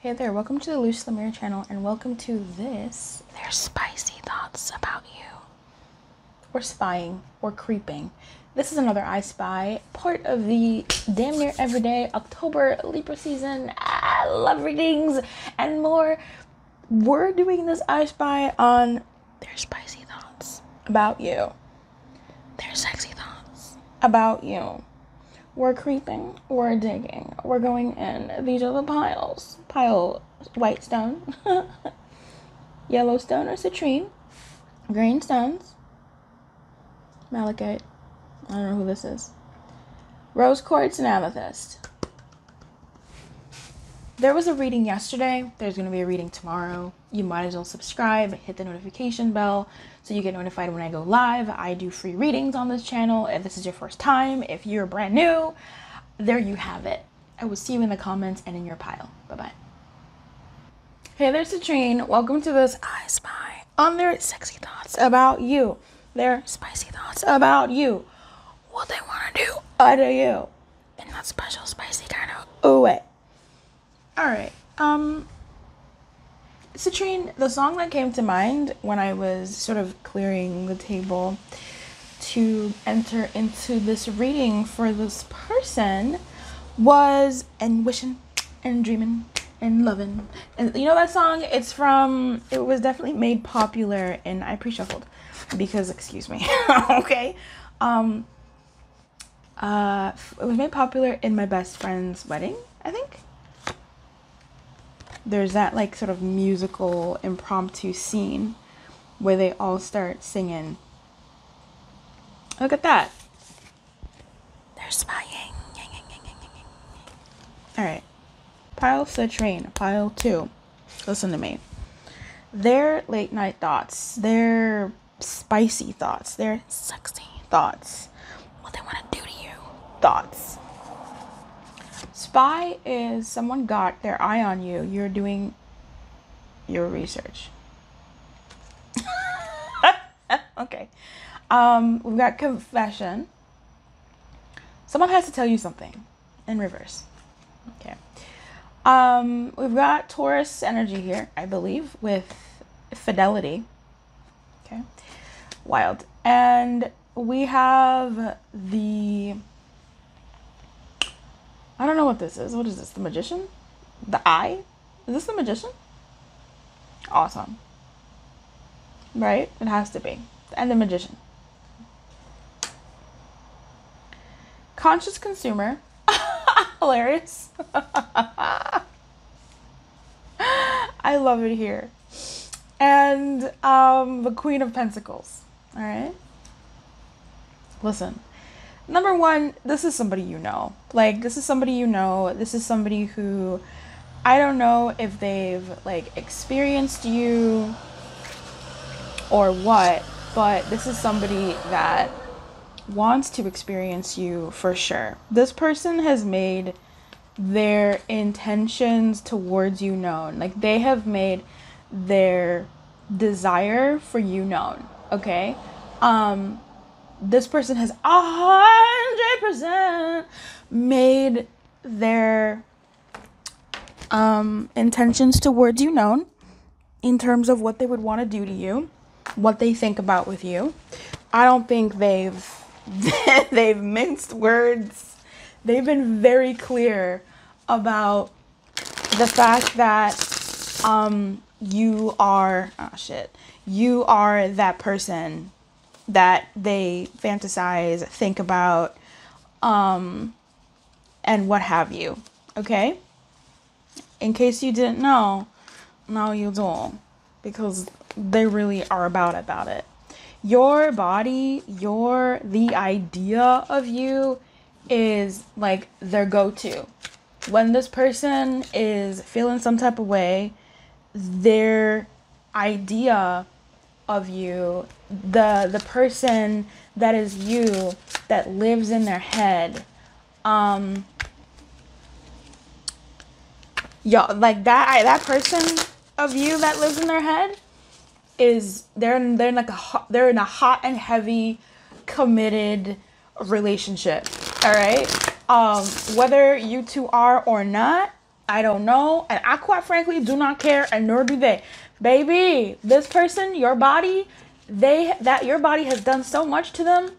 Hey there, welcome to the Lumiere channel, and welcome to this. They're spicy thoughts about you. Or spying, or creeping. This is another iSpy, part of the damn near everyday October Libra season. Love readings and more. We're doing this iSpy on their spicy thoughts about you. Their sexy thoughts about you. We're creeping, we're digging, we're going in. These are the piles. Pile white stone, yellow stone or citrine, green stones, malachite, I don't know who this is, rose quartz and amethyst. There was a reading yesterday. There's going to be a reading tomorrow. You might as well subscribe, hit the notification bell so you get notified when I go live. I do free readings on this channel. If this is your first time, if you're brand new, there you have it. I will see you in the comments and in your pile. Bye-bye. Hey there, Citrine. Welcome to this iSpy on their sexy thoughts about you. Their spicy thoughts about you. What they want to do to you. In that special spicy kind of way. Alright, Citrine, the song that came to mind when I was sort of clearing the table to enter into this reading for this person was "And Wishing and Dreaming and Loving." And you know that song? It was definitely made popular in, I pre-shuffled because, excuse me, okay? It was made popular in my best friend's wedding, I think. There's that like sort of musical impromptu scene where they all start singing. Look at that. They're spying. All right. Pile Citrine. Pile 2. Listen to me. Their late night thoughts. Their spicy thoughts. Their sexy thoughts. What they want to do to you. Thoughts. Spy is someone got their eye on you. You're doing your research. Okay. We've got confession. Someone has to tell you something in reverse. Okay. We've got Taurus energy here, I believe, with fidelity. Okay. Wild. And we have the... I don't know what this is. What is this? The Magician? The Eye? Is this the Magician? Awesome. Right? It has to be. And the Magician. Conscious Consumer. Hilarious. I love it here. And the Queen of Pentacles. Alright? Listen. Number one, this is somebody you know. Like, this is somebody you know. This is somebody who, I don't know if they've, like, experienced you or what, but this is somebody that wants to experience you for sure. This person has made their intentions towards you known. Like, they have made their desire for you known, okay? This person has 100% made their intentions towards you known in terms of what they would want to do to you, what they think about with you. I don't think they've minced words. They've been very clear about the fact that you are you are that person that they fantasize, think about, and what have you, okay? In case you didn't know, now you do, because they really are about it. Your body, the idea of you is like their go-to. When this person is feeling some type of way, their idea of you, the person that is you, that lives in their head, like that person of you that lives in their head is they're in a hot and heavy committed relationship. All right, whether you two are or not, I don't know. And I quite frankly do not care, and nor do they. Baby, this person, your body, your body has done so much to them,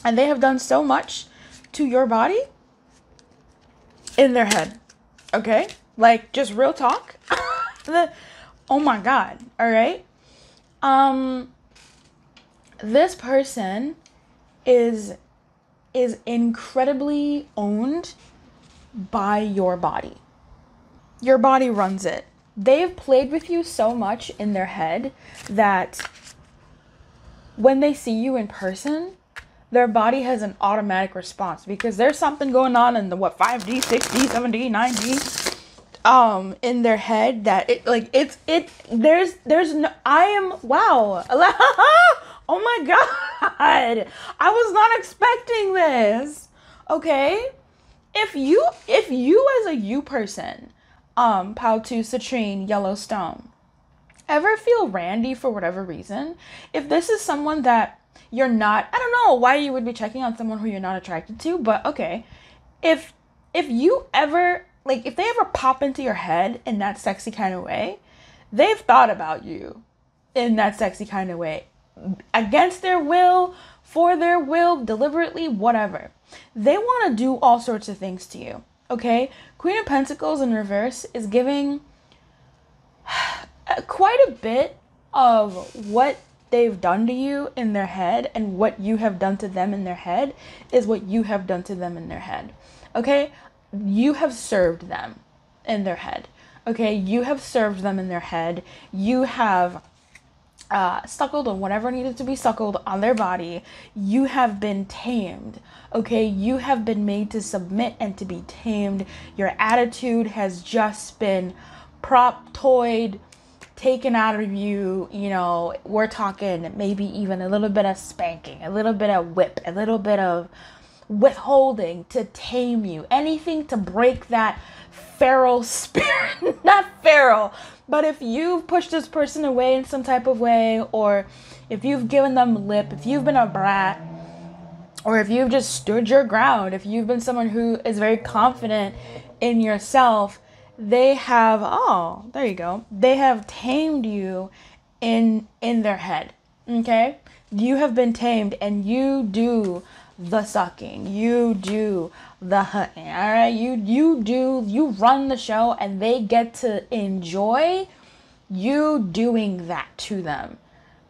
and they have done so much to your body in their head. Okay? Like, just real talk. Oh my God. All right? This person is incredibly owned by your body. Your body runs it. They've played with you so much in their head that when they see you in person, their body has an automatic response because there's something going on in the 5D, 6D, 7D, 9D in their head that there's no, I am, wow. Oh my God. I was not expecting this. Okay? If you as a you person, Pal2, Citrine, Yellowstone, ever feel randy for whatever reason, if this is someone that you're not, I don't know why you would be checking on someone who you're not attracted to, but okay. If you ever, like, if they ever pop into your head in that sexy kind of way, they've thought about you in that sexy kind of way. Against their will, for their will, deliberately, whatever. They want to do all sorts of things to you, okay? Queen of Pentacles in reverse is giving quite a bit of what they've done to you in their head, and what you have done to them in their head is what you have done to them in their head, okay? You have served them in their head, okay? You have served them in their head. You have suckled on whatever needed to be suckled on their body. You have been tamed, okay? You have been made to submit and to be tamed. Your attitude has just been toyed, taken out of you. You know, we're talking maybe even a little bit of spanking, a little bit of whip, a little bit of withholding to tame you. Anything to break that feral spirit. Not feral, but if you've pushed this person away in some type of way, or if you've given them lip, if you've been a brat, or if you've just stood your ground, if you've been someone who is very confident in yourself, they have, oh, there you go. They have tamed you in their head, okay? You have been tamed, and you do the sucking, you do the hunting, all right? You run the show, and they get to enjoy you doing that to them,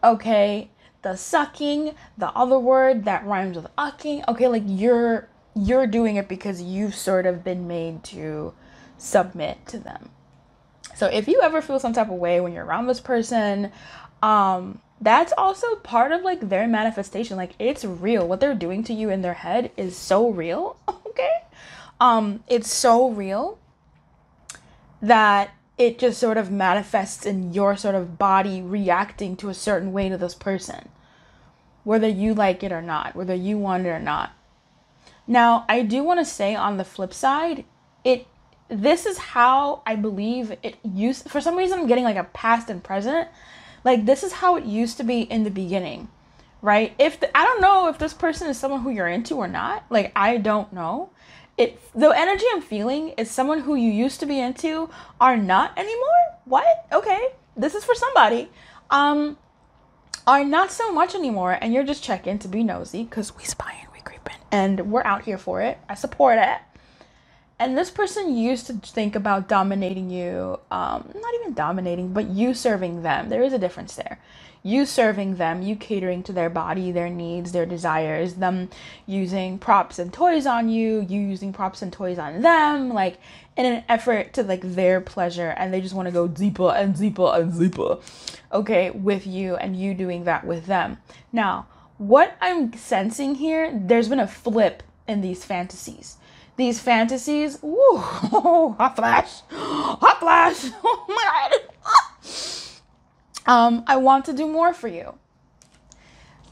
okay? The sucking, the other word that rhymes with ucking, okay? Like, you're doing it because you've sort of been made to submit to them. So if you ever feel some type of way when you're around this person, that's also part of like their manifestation. Like, it's real. What they're doing to you in their head is so real. Okay. It's so real that it just sort of manifests in your sort of body reacting to a certain way to this person, whether you like it or not, whether you want it or not. Now, I do want to say on the flip side, this is how I believe it used, for some reason I'm getting like a past and present. Like, this is how it used to be in the beginning, right? I don't know if this person is someone who you're into or not. Like, I don't know. The energy I'm feeling is someone who you used to be into are not anymore. What? Okay. This is for somebody. Are not so much anymore, and you're just checking to be nosy because we spying, we creeping, and we're out here for it. I support it. And this person used to think about dominating you, not even dominating, but you serving them. There is a difference there. You serving them, you catering to their body, their needs, their desires, them using props and toys on you, you using props and toys on them, like in an effort to like their pleasure, and they just want to go deeper and deeper and deeper, okay, with you, and you doing that with them. Now, what I'm sensing here, there's been a flip in these fantasies. These fantasies, woo, hot flash, oh my God. I want to do more for you.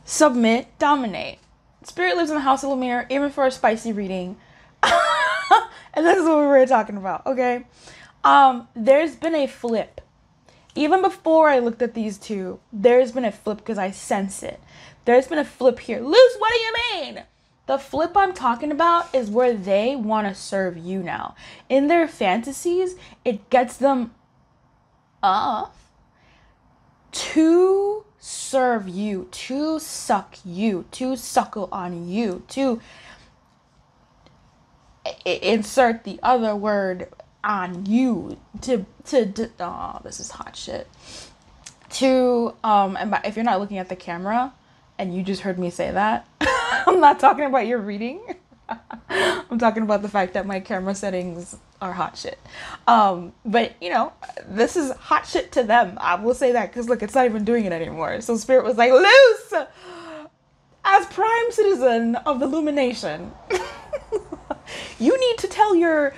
Submit, dominate. Spirit lives in the house of Lumiere, even for a spicy reading. And this is what we were talking about, okay? There's been a flip. Even before I looked at these two, there's been a flip because I sense it. There's been a flip here. Luce, what do you mean? The flip I'm talking about is where they want to serve you now. In their fantasies, it gets them off to serve you, to suck you, to suckle on you, to insert the other word on you, to oh, this is hot shit. To and if you're not looking at the camera and you just heard me say that, I'm not talking about your reading. I'm talking about the fact that my camera settings are hot shit. But you know, this is hot shit to them. I will say that because look, it's not even doing it anymore. So Spirit was like, Luce, as prime citizen of the Illumination, you need to tell your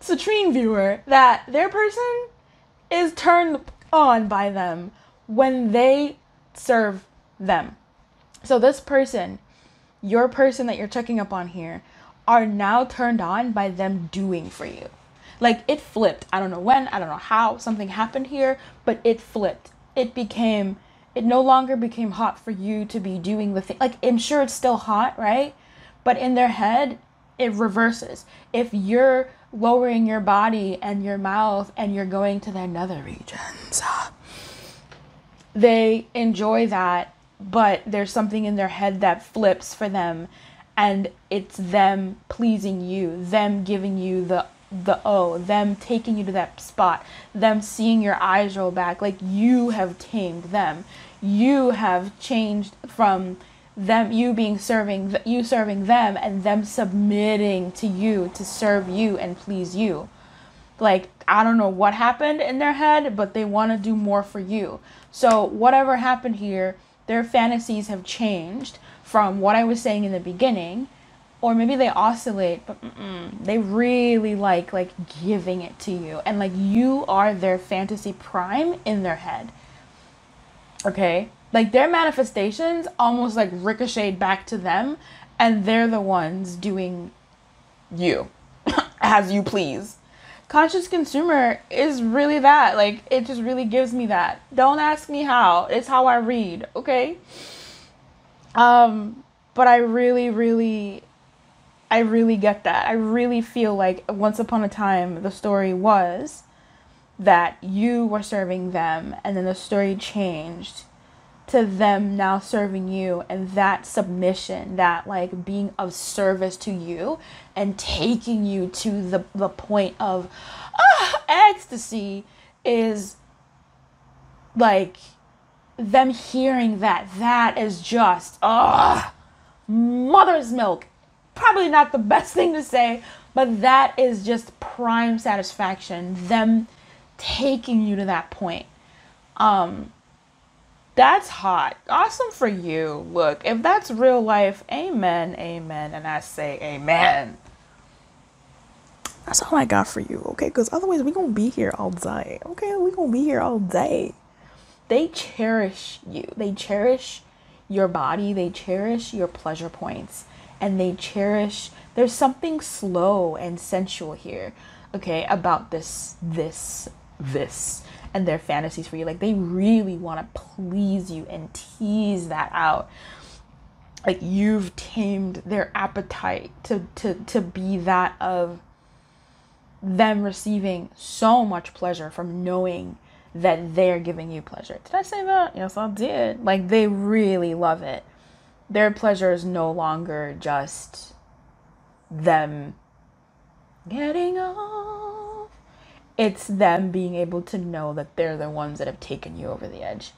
Citrine viewer that their person is turned on by them when they serve them. So this person, your person that you're checking up on here, are now turned on by them doing for you. Like, it flipped. I don't know when, I don't know how, something happened here, but it flipped. It no longer became hot for you to be doing the thing. Like, I'm sure it's still hot, right? But in their head, it reverses. If you're lowering your body and your mouth and you're going to their nether regions, they enjoy that, but there's something in their head that flips for them, and it's them pleasing you, them giving you the them taking you to that spot, them seeing your eyes roll back, like you have tamed them. You have changed from them, you serving them, and them submitting to you to serve you and please you. Like, I don't know what happened in their head, but they want to do more for you. So whatever happened here, their fantasies have changed from what I was saying in the beginning, or maybe they oscillate, but they really like giving it to you, and like you are their fantasy prime in their head. Okay, like their manifestations almost like ricocheted back to them, and they're the ones doing you as you please. Conscious consumer is really that. Like, it just really gives me that. Don't ask me how. It's how I read, okay? But I really get that. I really feel like once upon a time, the story was that you were serving them, and then the story changed to them now serving you, and that submission, that like being of service to you and taking you to the point of ecstasy is like them hearing that is just mother's milk. Probably not the best thing to say, but that is just prime satisfaction, them taking you to that point. That's hot. Awesome for you. Look, if that's real life, amen, amen. And I say amen. That's all I got for you, okay? Because otherwise we're going to be here all day, okay? We're going to be here all day. They cherish you. They cherish your body. They cherish your pleasure points. And they cherish... There's something slow and sensual here, okay, about this and their fantasies for you. Like, they really want to please you and tease that out. Like, you've tamed their appetite to be that of them receiving so much pleasure from knowing that they're giving you pleasure. Did I say that? Yes, I did. Like, they really love it. Their pleasure is no longer just them getting off. It's them being able to know that they're the ones that have taken you over the edge.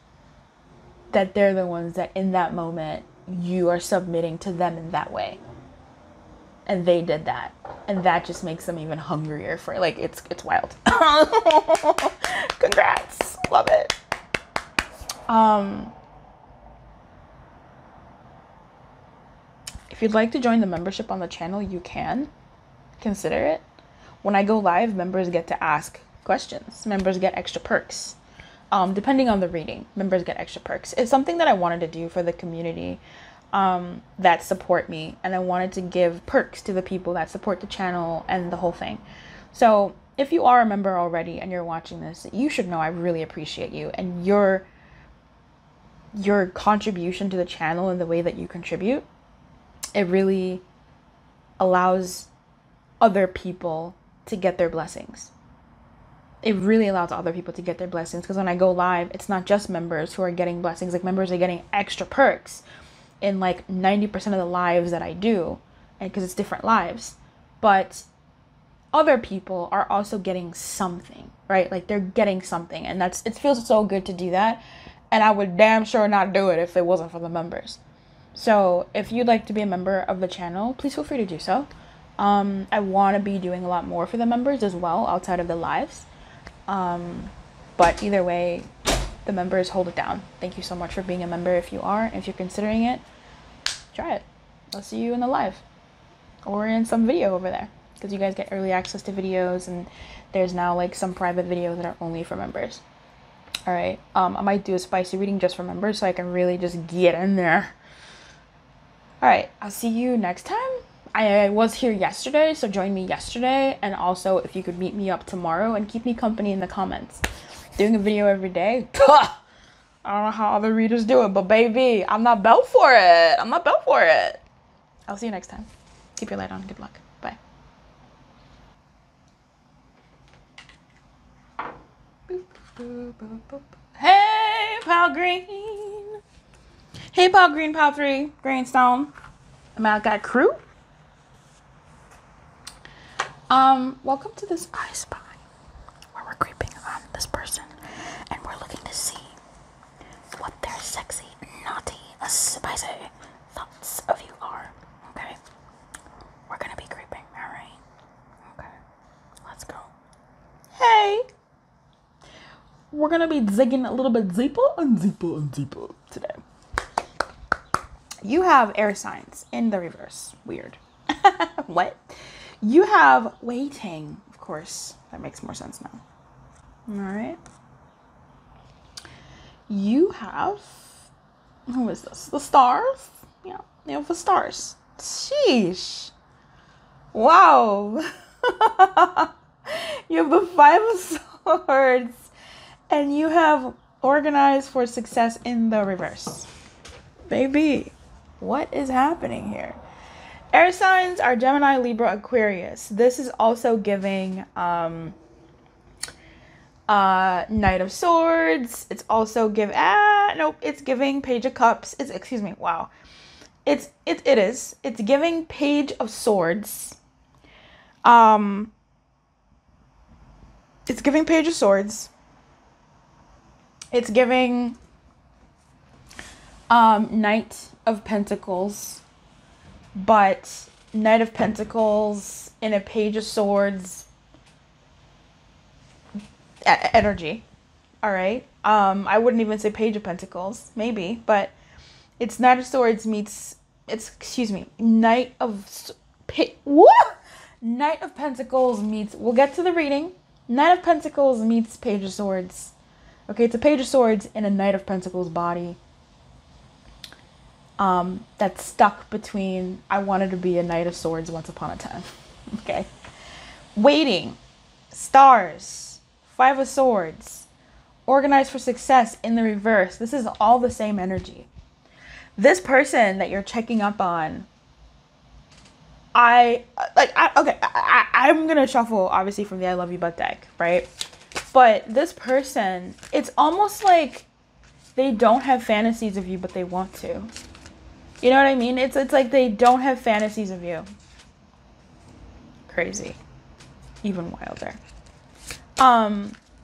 That they're the ones that in that moment you are submitting to them in that way. And they did that. And that just makes them even hungrier for it. Like, it's wild. Congrats. Love it. If you'd like to join the membership on the channel, you can. Consider it. When I go live, members get to ask questions. Members get extra perks. Depending on the reading, members get extra perks. It's something that I wanted to do for the community that support me. And I wanted to give perks to the people that support the channel and the whole thing. So if you are a member already and you're watching this, you should know I really appreciate you. And your contribution to the channel and the way that you contribute, it really allows other people to get their blessings. It really allows other people to get their blessings, because when I go live, it's not just members who are getting blessings. Like, members are getting extra perks in like 90% of the lives that I do, and because it's different lives. But other people are also getting something, right? Like, they're getting something, and it feels so good to do that. And I would damn sure not do it if it wasn't for the members. So if you'd like to be a member of the channel, please feel free to do so. I want to be doing a lot more for the members as well outside of the lives. But either way, the members hold it down. Thank you so much for being a member. If you are, if you're considering it, try it. I'll see you in the live or in some video over there, because you guys get early access to videos, and there's now like some private videos that are only for members. All right. I might do a spicy reading just for members so I can really just get in there. All right. I'll see you next time. I was here yesterday, so join me yesterday. And also, if you could meet me up tomorrow and keep me company in the comments. Doing a video every day. I don't know how other readers do it, but baby, I'm not built for it. I'm not built for it. I'll see you next time. Keep your light on. Good luck. Bye. Hey, Pal Green. Hey, Pal Green, Pal 3, Greenstone. I got crew. Welcome to this iSpy, where we're creeping on this person and we're looking to see what their sexy, naughty, spicy thoughts of you are. Okay? We're gonna be creeping, alright? Okay. Let's go. Hey! We're gonna be digging a little bit deeper and deeper and deeper today. You have air signs in the reverse. Weird. What? You have waiting. Of course, that makes more sense now. All right. You have, who is this? The stars? Yeah, you have the stars. Sheesh. Wow. You have the 5 of Swords. And you have organized for success in the reverse. Baby, what is happening here? Air signs are Gemini, Libra, Aquarius. This is also giving Knight of Swords. It's also it's giving Page of Cups. Excuse me, wow. It is. It's giving Page of Swords. It's giving Page of Swords. It's giving Knight of Pentacles. But Knight of Pentacles in a Page of Swords energy. All right. I wouldn't even say Page of Pentacles, maybe, but it's Knight of Swords meets Knight of Knight of Pentacles meets. We'll get to the reading. Knight of Pentacles meets Page of Swords. Okay, it's a Page of Swords in a Knight of Pentacles body. That's stuck between, I wanted to be a Knight of Swords once upon a time. Okay. Waiting. Stars. 5 of Swords. Organized for success in the reverse. This is all the same energy. This person that you're checking up on, I'm going to shuffle, obviously, from the I Love You But deck, right? But this person, it's almost like they don't have fantasies of you, but they want to. You know what I mean? It's like they don't have fantasies of you. Crazy. Even wilder.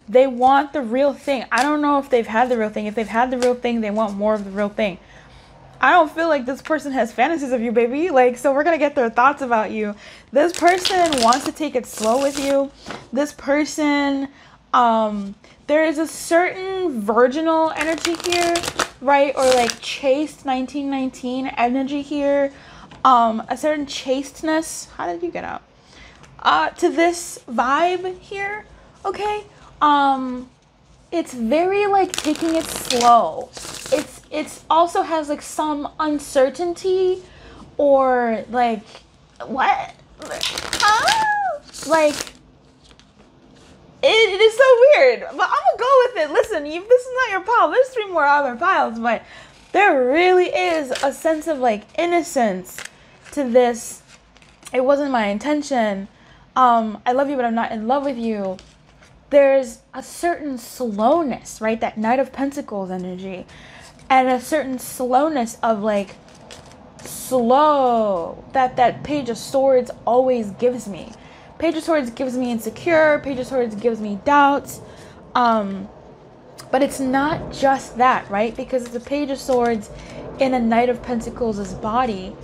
They want the real thing. I don't know if they've had the real thing. If they've had the real thing, they want more of the real thing. I don't feel like this person has fantasies of you, baby. Like, so we're going to get their thoughts about you. This person wants to take it slow with you. This person, there is a certain virginal energy here, right? Or like chaste 1919 energy here. A certain chasteness. How did you get out? To this vibe here, okay? It's very like taking it slow. It's also has like some uncertainty or like what? Like it is so weird, but I'm gonna go with it. Listen, this is not your pile. There's 3 more other piles, but there really is a sense of like innocence to this It wasn't my intention. I love you, but I'm not in love with you. There's a certain slowness, right? That Knight of Pentacles energy. And a certain slowness of like, slow. That Page of Swords always gives me. Page of Swords gives me insecure. Page of Swords gives me doubts. But it's not just that, right? Because it's a Page of Swords in a Knight of Pentacles' body.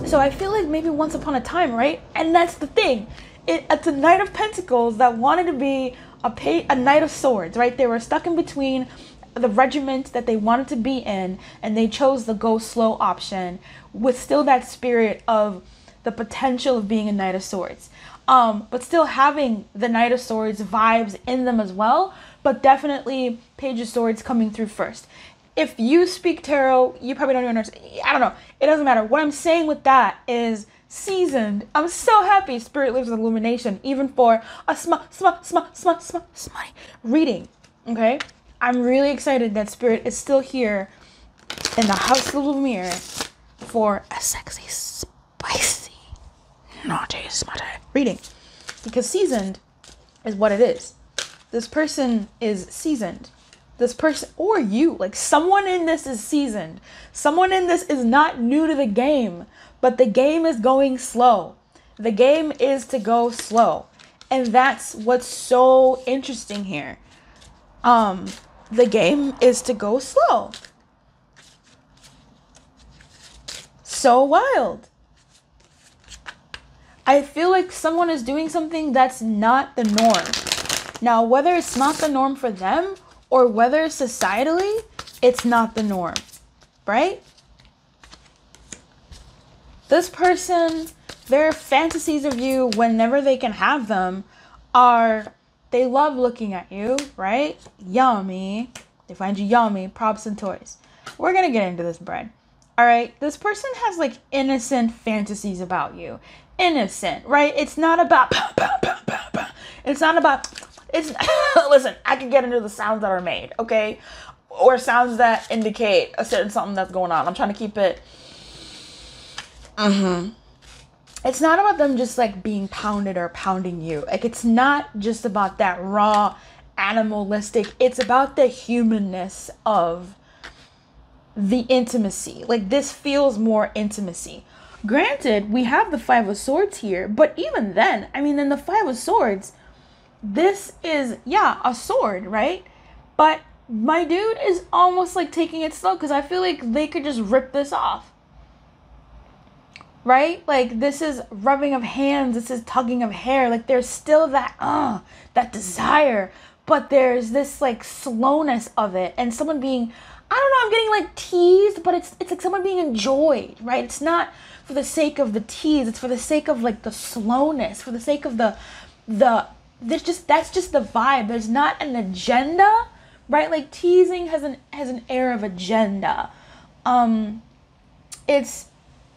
So I feel like maybe once upon a time, right? And that's the thing. It's a Knight of Pentacles that wanted to be a Knight of Swords, right? They were stuck in between the regiment that they wanted to be in, and they chose the go slow option with still that spirit of the potential of being a Knight of Swords. But still having the Knight of Swords vibes in them as well, but definitely Page of Swords coming through first. If you speak tarot, you probably don't even understand. I don't know. It doesn't matter. What I'm saying with that is seasoned. I'm so happy Spirit lives with illumination, even for a smutty reading. Okay? I'm really excited that Spirit is still here in the house of Lumiere for a sexy, spicy, naughty, smutty reading. Because seasoned is what it is. This person is seasoned. This person, or you, like someone in this is seasoned. Someone in this is not new to the game, but the game is going slow. The game is to go slow. And that's what's so interesting here. The game is to go slow. So wild. I feel like someone is doing something that's not the norm. Now, whether it's not the norm for them or whether societally it's not the norm, right? This person, their fantasies of you whenever they can have them are, they love looking at you, right? Yummy. They find you yummy, props and toys. We're gonna get into this, bread. All right, this person has like innocent fantasies about you. Innocent, right? It's not about, it's not about, it's, listen, I can get into the sounds that are made, okay? Or sounds that indicate a certain something that's going on. I'm trying to keep it, It's not about them just like being pounded or pounding you. Like it's not just about that raw animalistic. It's about the humanness of the intimacy. Like this feels more intimacy. Granted, we have the Five of Swords here, but even then, I mean, in the Five of Swords, this is, yeah, a sword, right? But my dude is almost like taking it slow because I feel like they could just rip this off. Right? Like this is rubbing of hands, this is tugging of hair. Like there's still that desire, but there's this like slowness of it and someone being, I don't know, I'm getting like teased, but it's like someone being enjoyed, right? It's not for the sake of the tease, it's for the sake of like the slowness, for the sake of that's just the vibe. There's not an agenda, right? Like teasing has an air of agenda.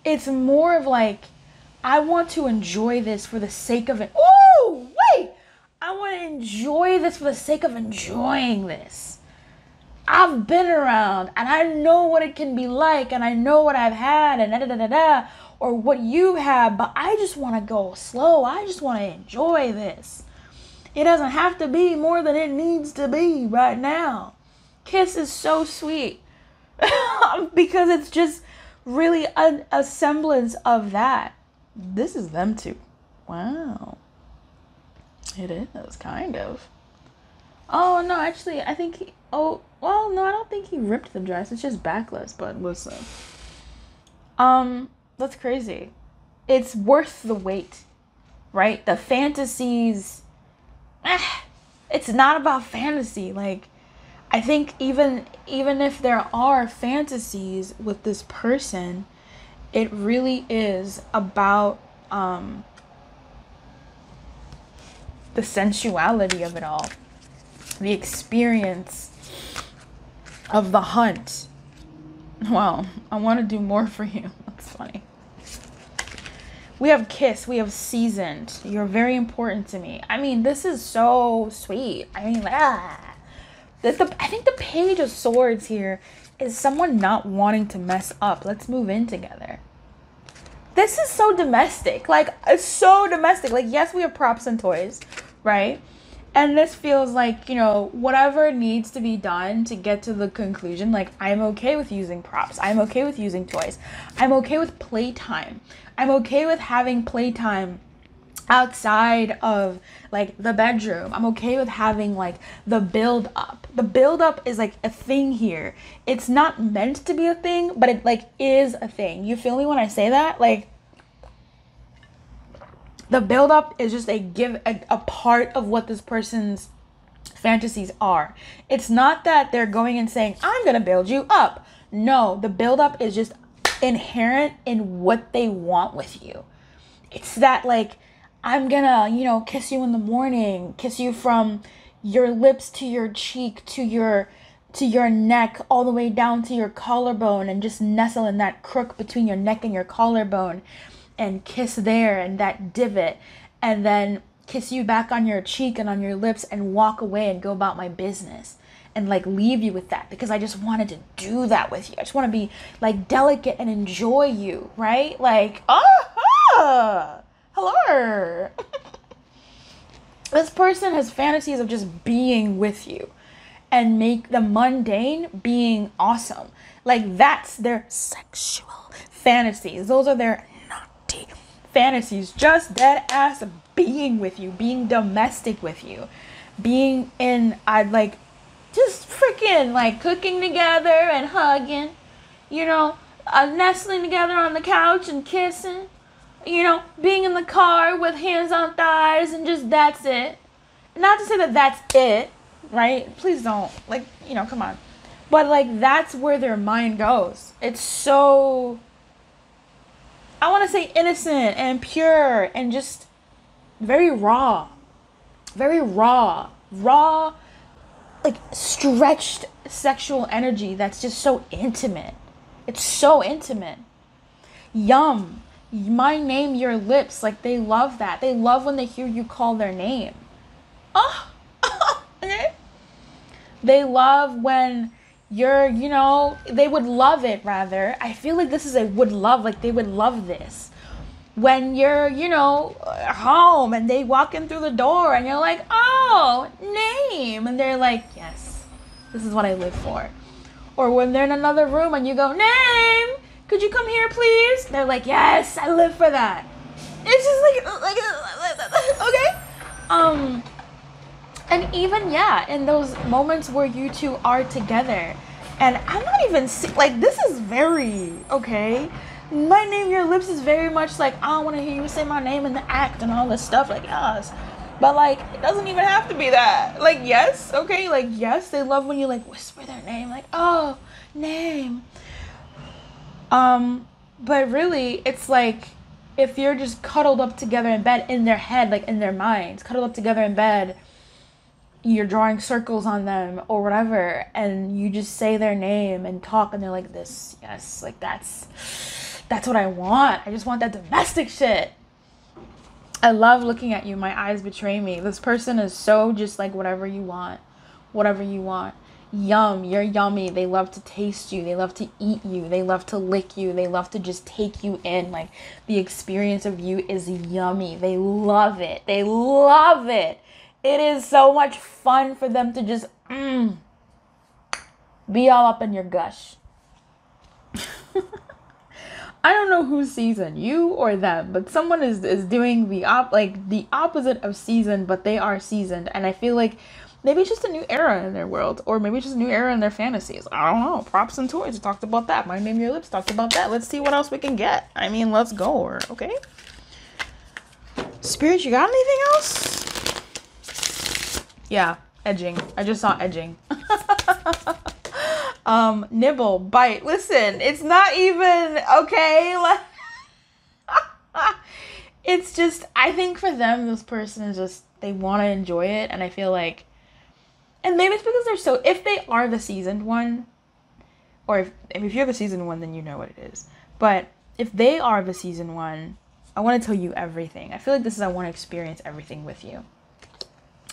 It's more of like, I want to enjoy this for the sake of it. Oh, wait! I want to enjoy this for the sake of enjoying this. I've been around and I know what it can be like and I know what I've had and or what you have, but I just want to go slow. I just want to enjoy this. It doesn't have to be more than it needs to be right now. Kiss is so sweet because it's just really a semblance of that. This is them too. Wow. It is, kind of. Oh, no, actually, I think he... Oh, well, no, I don't think he ripped the dress. It's just backless, but listen. That's crazy. It's worth the wait, right? The fantasies... it's not about fantasy. Like, I think even if there are fantasies with this person, it really is about the sensuality of it all. The experience of the hunt. Wow, I want to do more for you. That's funny. We have kiss. We have seasoned. You're very important to me. I mean, this is so sweet. I mean, I think the Page of Swords here is someone not wanting to mess up. Let's move in together. this is so domestic. Like, it's so domestic. Like, yes, we have props and toys, right? And this feels like, you know, whatever needs to be done to get to the conclusion. Like, I'm okay with using props. I'm okay with using toys. I'm okay with playtime. I'm okay with having playtime outside of like the bedroom. I'm okay with having like the build up. The build up is like a thing here. It's not meant to be a thing, but it like is a thing. You feel me when I say that? Like, the build up is just a part of what this person's fantasies are. It's not that they're going and saying, I'm gonna build you up. No, the build up is just inherent in what they want with you. It's that like, I'm gonna, you know, kiss you in the morning, kiss you from your lips to your cheek to your neck, all the way down to your collarbone, and just nestle in that crook between your neck and your collarbone and kiss there and that divot, and then kiss you back on your cheek and on your lips and walk away and go about my business and like leave you with that, because I just wanted to do that with you. I just want to be like delicate and enjoy you, right? Like, hello. This person has fantasies of just being with you and make the mundane being awesome. Like, that's their sexual fantasies. Those are their naughty fantasies. Just dead ass being with you, being domestic with you, being in, like, just freaking like cooking together and hugging, you know, nestling together on the couch and kissing. You know, being in the car with hands on thighs and just that's it. Not to say that that's it, right? Please don't. Like, you know, come on. But, like, that's where their mind goes. It's so, I want to say innocent and pure and just very raw. Very raw. Raw, like, stretched sexual energy that's just so intimate. It's so intimate. Yum. My name, your lips. Like, they love that. They love when they hear you call their name. Okay. They love when you're, you know, they would love it, rather. I feel like this is a would love, like they would love this. When you're, you know, home and they walk in through the door and you're like, oh, name. And they're like, yes, this is what I live for. Or when they're in another room and you go, name. Could you come here, please? They're like, yes, I live for that. It's just like okay. And even, yeah, in those moments where you two are together, and I'm not even, like, this is very, okay, my name, your lips is very much like, I don't want to hear you say my name in the act and all this stuff, like, yes. But, like, it doesn't even have to be that. Like, yes, okay, like, yes, they love when you, like, whisper their name, like, oh, name. But really, it's like, if you're just cuddled up together in bed, in their head, like in their minds, cuddled up together in bed, you're drawing circles on them or whatever, and you just say their name and talk, and they're like, this, yes, like that's what I want. I just want that domestic shit. I love looking at you. My eyes betray me. This person is so just like whatever you want. Whatever you want. Yum, you're yummy. They love to taste you. They love to eat you. They love to lick you. They love to just take you in. Like, the experience of you is yummy. They love it. They love it. It is so much fun for them to just be all up in your gush. I don't know who's seasoned, you or them, but someone is doing the opposite of seasoned, but they are seasoned. And I feel like maybe it's just a new era in their world, or maybe it's just a new era in their fantasies. I don't know. Props and toys. We talked about that. My name, your lips. Talked about that. Let's see what else we can get. I mean, let's go. Okay. Spirit, you got anything else? Yeah, edging. I just saw edging. Nibble, bite. Listen, it's not even okay. Like, it's just, I think for them, this person is just, they want to enjoy it, and I feel like, and maybe it's because they're so, if they are the seasoned one, or if you're the seasoned one, then you know what it is. But if they are the seasoned one, I want to tell you everything. I feel like this is, I want to experience everything with you.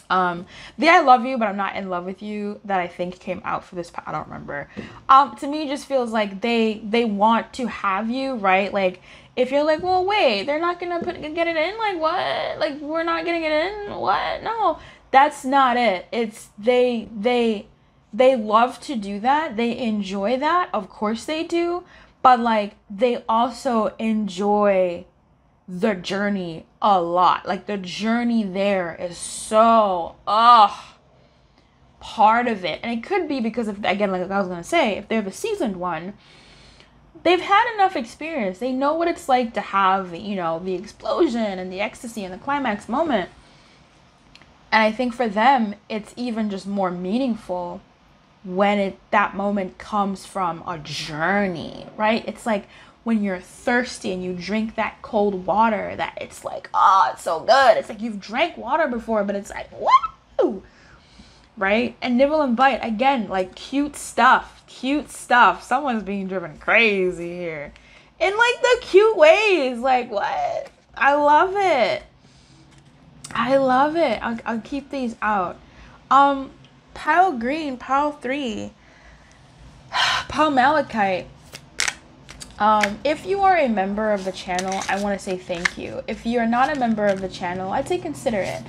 The I love you, but I'm not in love with you that I think came out for this, I don't remember. To me, it just feels like they want to have you, right? Like, If you're like, well, wait, they're not gonna get it in, like what? Like we're not getting it in? What? No, that's not it. It's they love to do that. They enjoy that. Of course they do. But like they also enjoy the journey a lot. Like the journey there is so part of it. And it could be because of, again, like I was gonna say, if they're the seasoned one, they've had enough experience. They know what it's like to have, you know, the explosion and the ecstasy and the climax moment. And I think for them, it's even just more meaningful when that moment comes from a journey, right? It's like when you're thirsty and you drink that cold water, that it's like, oh, it's so good. It's like you've drank water before, but it's like, woo! Right? And nibble and bite, again, like cute stuff. Someone's being driven crazy here. In like the cute ways. Like, what? I love it. I'll keep these out. Pile green, pile 3. Pile malachite. If you are a member of the channel, I want to say thank you. If you're not a member of the channel, I'd say consider it.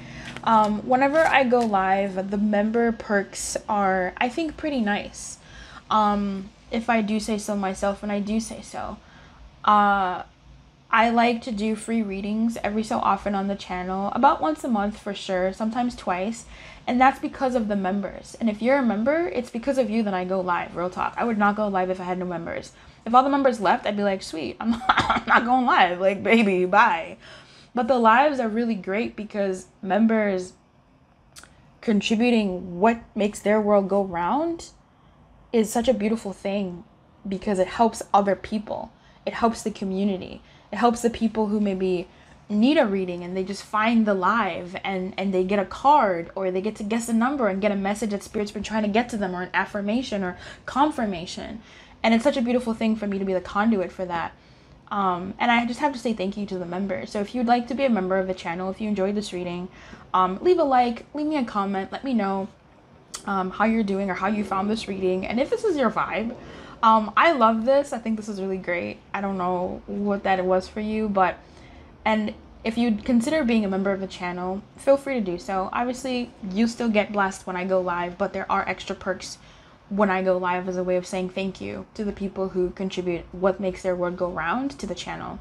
Whenever I go live, the member perks are, I think, pretty nice. If I do say so myself, and I do say so. I like to do free readings every so often on the channel, about once a month for sure, sometimes twice, and that's because of the members. And if you're a member, it's because of you that I go live, real talk. I would not go live if I had no members. If all the members left, I'd be like, sweet, I'm not going live, like, baby, bye. But the lives are really great because members contributing what makes their world go round is such a beautiful thing, because it helps other people. It helps the community. It helps the people who maybe need a reading and they just find the live and they get a card, or they get to guess a number and get a message that Spirit's been trying to get to them, or an affirmation or confirmation. And it's such a beautiful thing for me to be the conduit for that. And I just have to say thank you to the members. So if you'd like to be a member of the channel, if you enjoyed this reading, leave a like, leave me a comment, let me know how you're doing or how you found this reading. And if this is your vibe, I love this. I think this is really great. I don't know what that was for you, but, and if you'd consider being a member of the channel, feel free to do so. Obviously, you still get blessed when I go live, but there are extra perks when I go live as a way of saying thank you to the people who contribute what makes their world go round to the channel.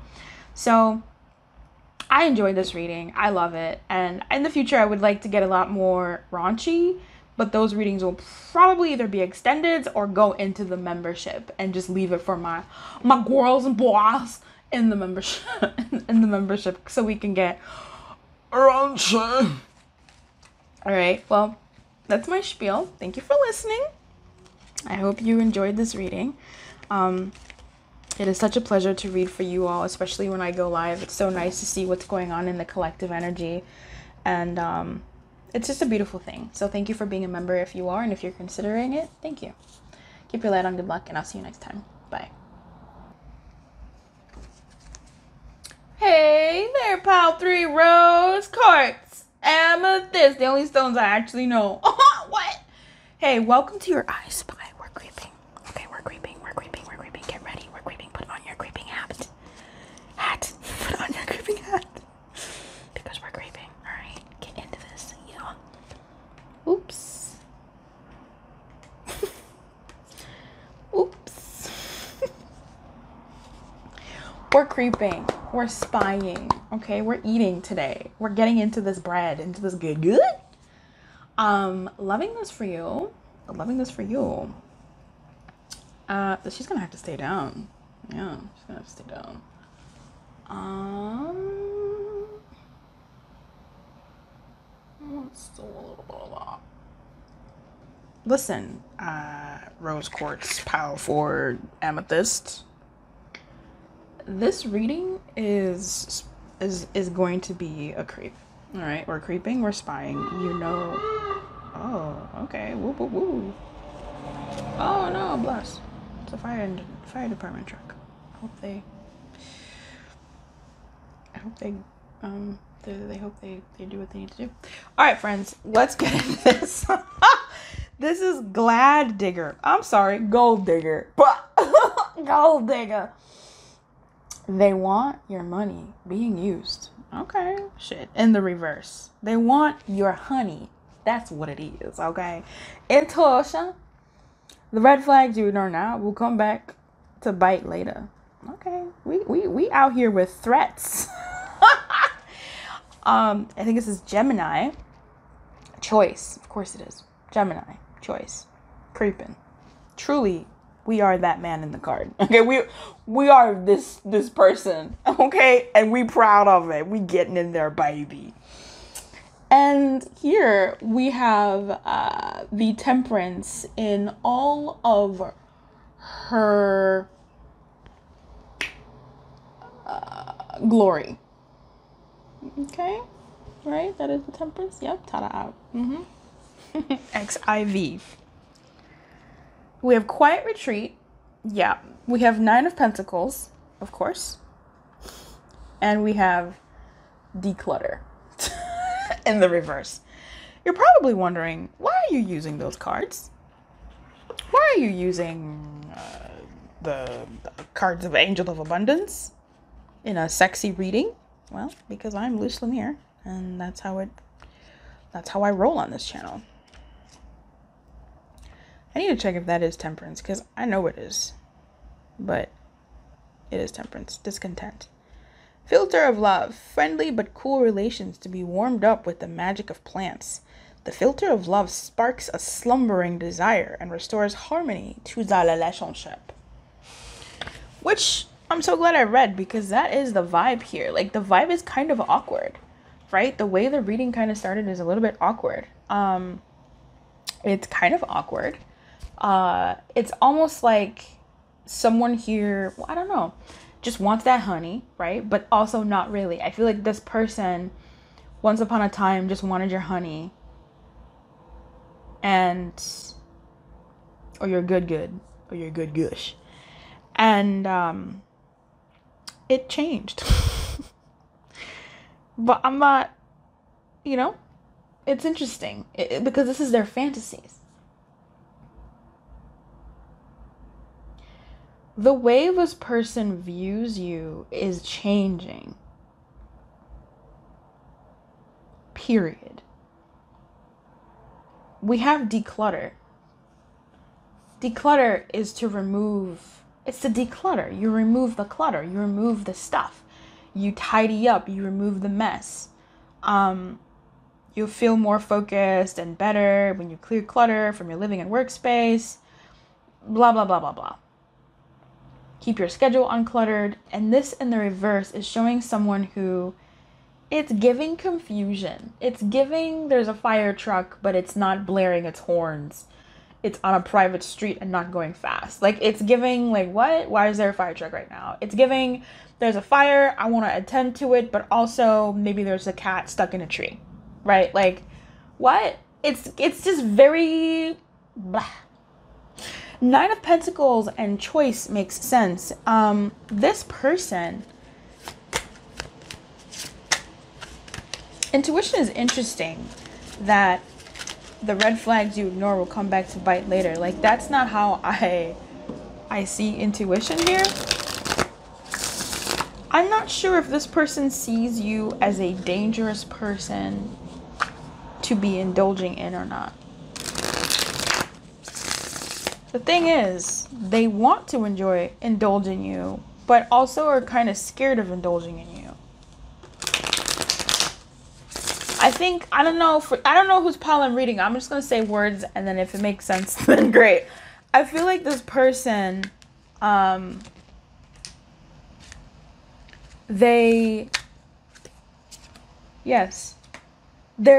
So I enjoyed this reading. I love it. And in the future, I would like to get a lot more raunchy, but those readings will probably either be extended or go into the membership and just leave it for my girls and boys in the membership, so we can get raunchy. All right. Well, that's my spiel. Thank you for listening. I hope you enjoyed this reading. It is such a pleasure to read for you all, especially when I go live. It's so nice to see what's going on in the collective energy. And it's just a beautiful thing. So thank you for being a member if you are, and if you're considering it, thank you. Keep your light on, good luck, and I'll see you next time. Bye. Hey there, pile 3 rose quartz amethyst. The only stones I actually know. What? Hey, welcome to your iSpy. We're creeping. Okay, we're creeping. Get ready. We're creeping. Put on your creeping hat. Put on your creeping hat. Because we're creeping. Alright, get into this. Yeah. Oops. Oops. We're creeping. We're spying. Okay, we're eating today. We're getting into this bread, into this good. Loving this for you. She's gonna have to stay down. Yeah, she's gonna have to stay down. Let's do a little bit of that. Listen, rose quartz, pile 4 amethyst. This reading is going to be a creep. All right, we're creeping, we're spying. You know. Oh, okay. Woo, woo, woo. Oh no, bless. It's a fire department truck. I hope they do what they need to do. All right, friends, let's get into this. This is Glad Digger. I'm sorry, Gold Digger. Gold Digger. They want your money being used. Okay, shit. In the reverse, they want your honey. That's what it is, okay? Intuition. The red flags you ignore now will come back to bite later. Okay, we out here with threats. I think this is Gemini. Choice. Of course it is. Gemini. Choice. Creeping. Truly, we are that man in the card. Okay, we are this person. Okay, and we proud of it. We getting in there, baby. And here we have the Temperance in all of her glory. Okay, right? That is the Temperance. Yep, ta-da out. XIV. We have Quiet Retreat. Yeah. We have 9 of Pentacles, of course. And we have Declutter in the reverse. You're probably wondering, why are you using those cards? Why are you using the cards of Angel of Abundance in a sexy reading? Well, because I'm Luce Lumiere, and that's how I roll on this channel. I need to check if that is Temperance, because I know it is. But it is Temperance. Discontent. Filter of love. Friendly but cool relations to be warmed up with the magic of plants. The filter of love sparks a slumbering desire and restores harmony to the relationship. Which I'm so glad I read, because that is the vibe here. Like, the vibe is kind of awkward, right? The way the reading kind of started is a little bit awkward. It's kind of awkward. It's almost like someone here, well, I don't know, just wants that honey, right? But also not really. I feel like this person, once upon a time, just wanted your honey. And, or your good, or your good gush. And, it changed. But I'm not, you know, it's interesting because this is their fantasies. The way this person views you is changing. Period. We have declutter. Declutter is to remove. It's to declutter. You remove the clutter. You remove the stuff. You tidy up. You remove the mess. You feel more focused and better when you clear clutter from your living and workspace. Blah, blah, blah, blah, blah. Keep your schedule uncluttered. And this in the reverse is showing someone who, it's giving confusion. It's giving there's a fire truck, but it's not blaring its horns. It's on a private street and not going fast. Like, it's giving, like, what? Why is there a fire truck right now? It's giving, there's a fire, I want to attend to it, but also maybe there's a cat stuck in a tree, right? Like, what? It's just very blah. 9 of Pentacles and choice makes sense. This person, intuition is interesting that the red flags you ignore will come back to bite later. Like, that's not how I see intuition here. I'm not sure if this person sees you as a dangerous person to be indulging in or not. The thing is, they want to enjoy indulging you, but also are kind of scared of indulging in you. I don't know whose pile I'm reading. I'm just going to say words, and then if it makes sense, then great. I feel like this person, they're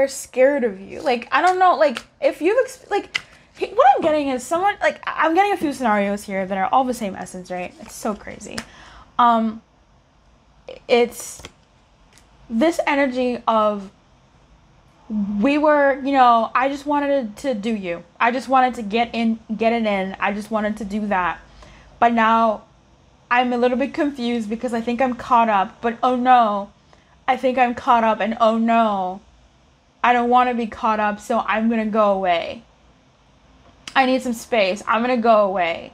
scared of you. Like, I don't know, like, if you've, like, what I'm getting is someone, like, I'm getting a few scenarios here that are all the same essence, right? It's so crazy. It's this energy of, we were, you know, I just wanted to do you. I just wanted to get it in. I just wanted to do that. But now I'm a little bit confused because I think I'm caught up. But oh no, I think I'm caught up. And oh no, I don't want to be caught up. So I'm going to go away. I need some space. I'm going to go away.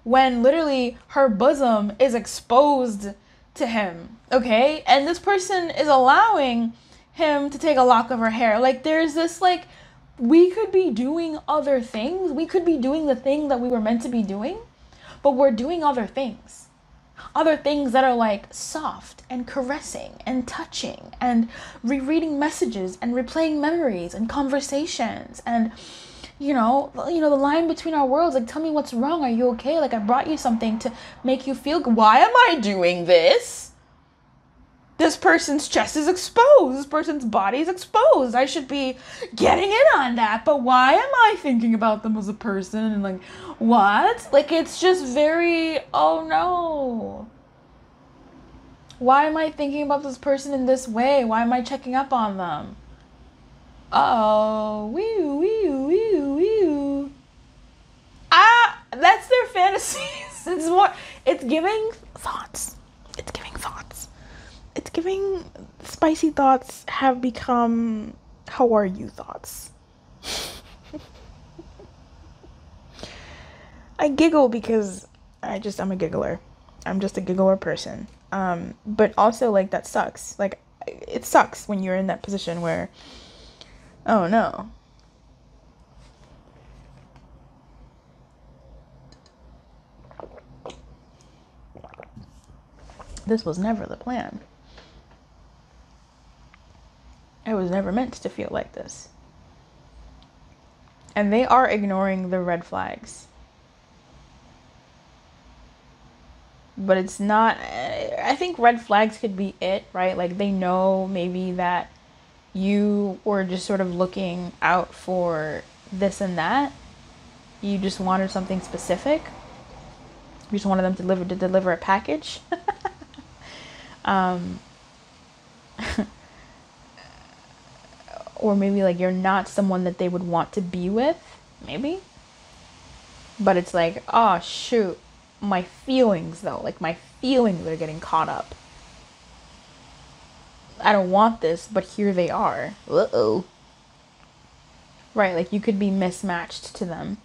when literally her bosom is exposed to him, okay? And this person is allowing him to take a lock of her hair. Like, there's this, like, we could be doing other things. We could be doing the thing that we were meant to be doing, but we're doing other things. Other things that are, like, soft and caressing and touching and rereading messages and replaying memories and conversations and, you know, the line between our worlds, like, tell me what's wrong. Are you okay? Like, I brought you something to make you feel good. Why am I doing this? This person's chest is exposed. This person's body is exposed. I should be getting in on that. But why am I thinking about them as a person? And like, what? Like, it's just very, oh no. Why am I thinking about this person in this way? Why am I checking up on them? Uh-oh. Wee-oo. Ah, that's their fantasies. It's giving thoughts. It's giving thoughts. It's giving spicy thoughts have become how are you thoughts. I giggle because I'm a giggler. I'm just a giggler person. But also, like, that sucks. Like, it sucks when you're in that position where, oh no. This was never the plan. I was never meant to feel like this. And they are ignoring the red flags. But it's not, I think red flags could be it, right? Like, they know maybe that you were just sort of looking out for this and that. You just wanted something specific. You just wanted them to deliver a package. Or maybe, like, you're not someone that they would want to be with, maybe. But it's like, oh, shoot, my feelings, though. Like, my feelings are getting caught up. I don't want this, but here they are. Uh-oh. Right, like, you could be mismatched to them.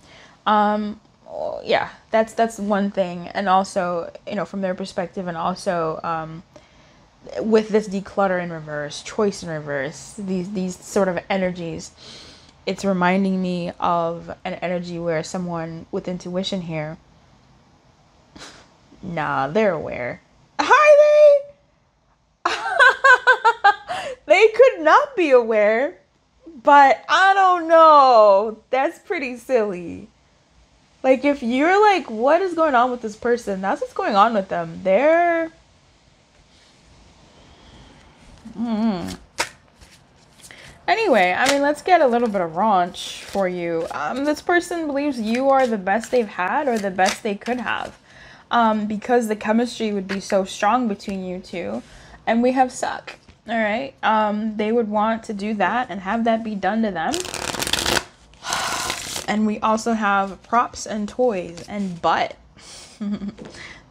Yeah, that's one thing. And also, you know, from their perspective, and also, with this declutter in reverse, choice in reverse, these sort of energies, it's reminding me of an energy where someone with intuition here, nah, they're aware. Are they? They could not be aware, but I don't know. That's pretty silly. Like, if you're like, what is going on with this person? That's what's going on with them. They're... Anyway, I mean, let's get a little bit of raunch for you. This person believes you are the best they've had or the best they could have. Because the chemistry would be so strong between you two. And we have suck. All right. They would want to do that and have that be done to them. And we also have props and toys and butt.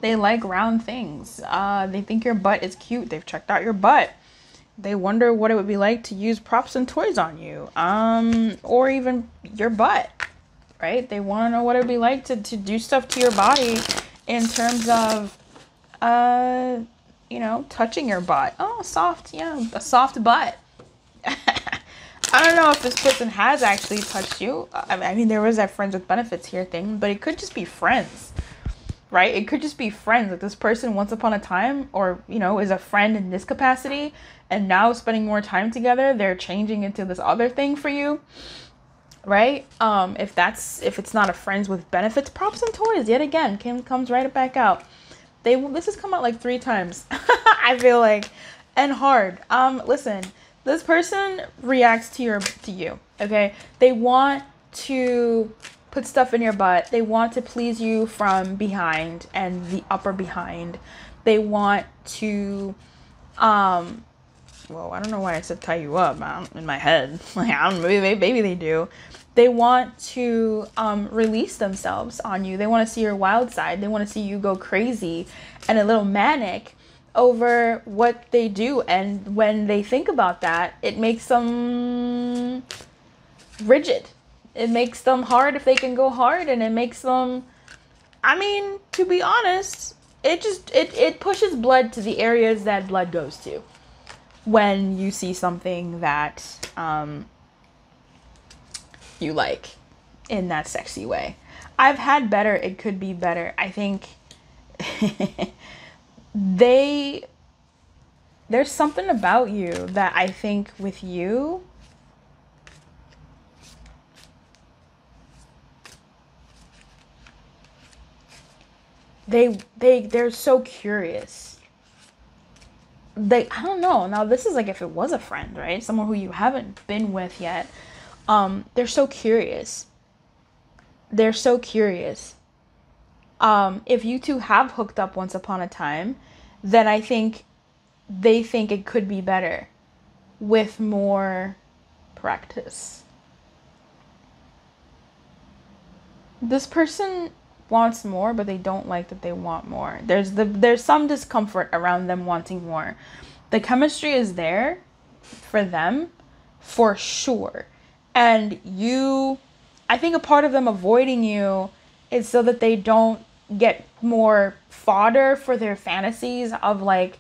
They like round things. They think your butt is cute. They've checked out your butt. They wonder what it would be like to use props and toys on you. Or even your butt, right? They want to know what it would be like to do stuff to your body in terms of, you know, touching your butt. Oh, soft, yeah, a soft butt. I don't know if this person has actually touched you. I mean, there was that friends with benefits here thing, but it could just be friends, right? It could just be friends. Like, this person once upon a time, or, you know, is a friend in this capacity, and now spending more time together, they're changing into this other thing for you, right? If it's not a friends with benefits, props and toys, yet again, comes right back out. This has come out like 3 times, I feel like, and hard. Listen, this person reacts to you, okay? They want to put stuff in your butt. They want to please you from behind and the upper behind. They want to, well, I don't know why I said tie you up in my head. Like, I don't know, maybe they do. They want to release themselves on you. They want to see your wild side. They want to see you go crazy and a little manic over what they do. And when they think about that, it makes them rigid. It makes them hard if they can go hard, and it makes them, I mean, to be honest, it pushes blood to the areas that blood goes to when you see something that you like in that sexy way. I've had better. It could be better. I think there's something about you that I think with you, they're so curious. I don't know. Now this is like if it was a friend, right? Someone who you haven't been with yet. They're so curious. They're so curious. If you two have hooked up once upon a time, then I think they think it could be better with more practice. This person wants more, but they don't like that they want more. There's some discomfort around them wanting more. The chemistry is there for them for sure. And I think a part of them avoiding you is so that they don't get more fodder for their fantasies of like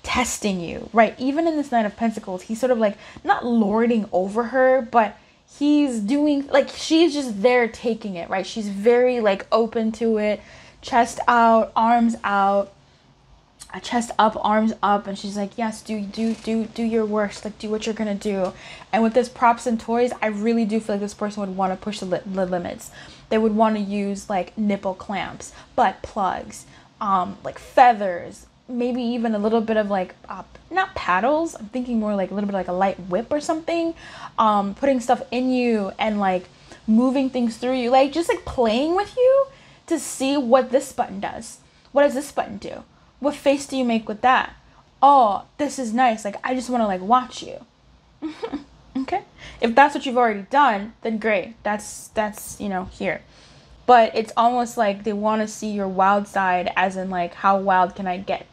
testing you, right? Even in this Knight of Pentacles, he's sort of like not lording over her, but he's doing like, she's just there taking it, right? She's very like open to it, chest out, arms out, chest up, arms up, and she's like, yes, do your worst, like do what you're gonna do. And with this props and toys, I really do feel like this person would want to push the limits. They would want to use like nipple clamps, butt plugs, like feathers, maybe even a little bit of like not paddles, I'm thinking more like a little bit like a light whip or something, putting stuff in you and like moving things through you, like just like playing with you to see what this button does. What does this button do? What face do you make with that? Oh, this is nice. Like, I just want to like watch you. Okay. If that's what you've already done, then great. That's, you know, here. But it's almost like they want to see your wild side, as in like, how wild can I get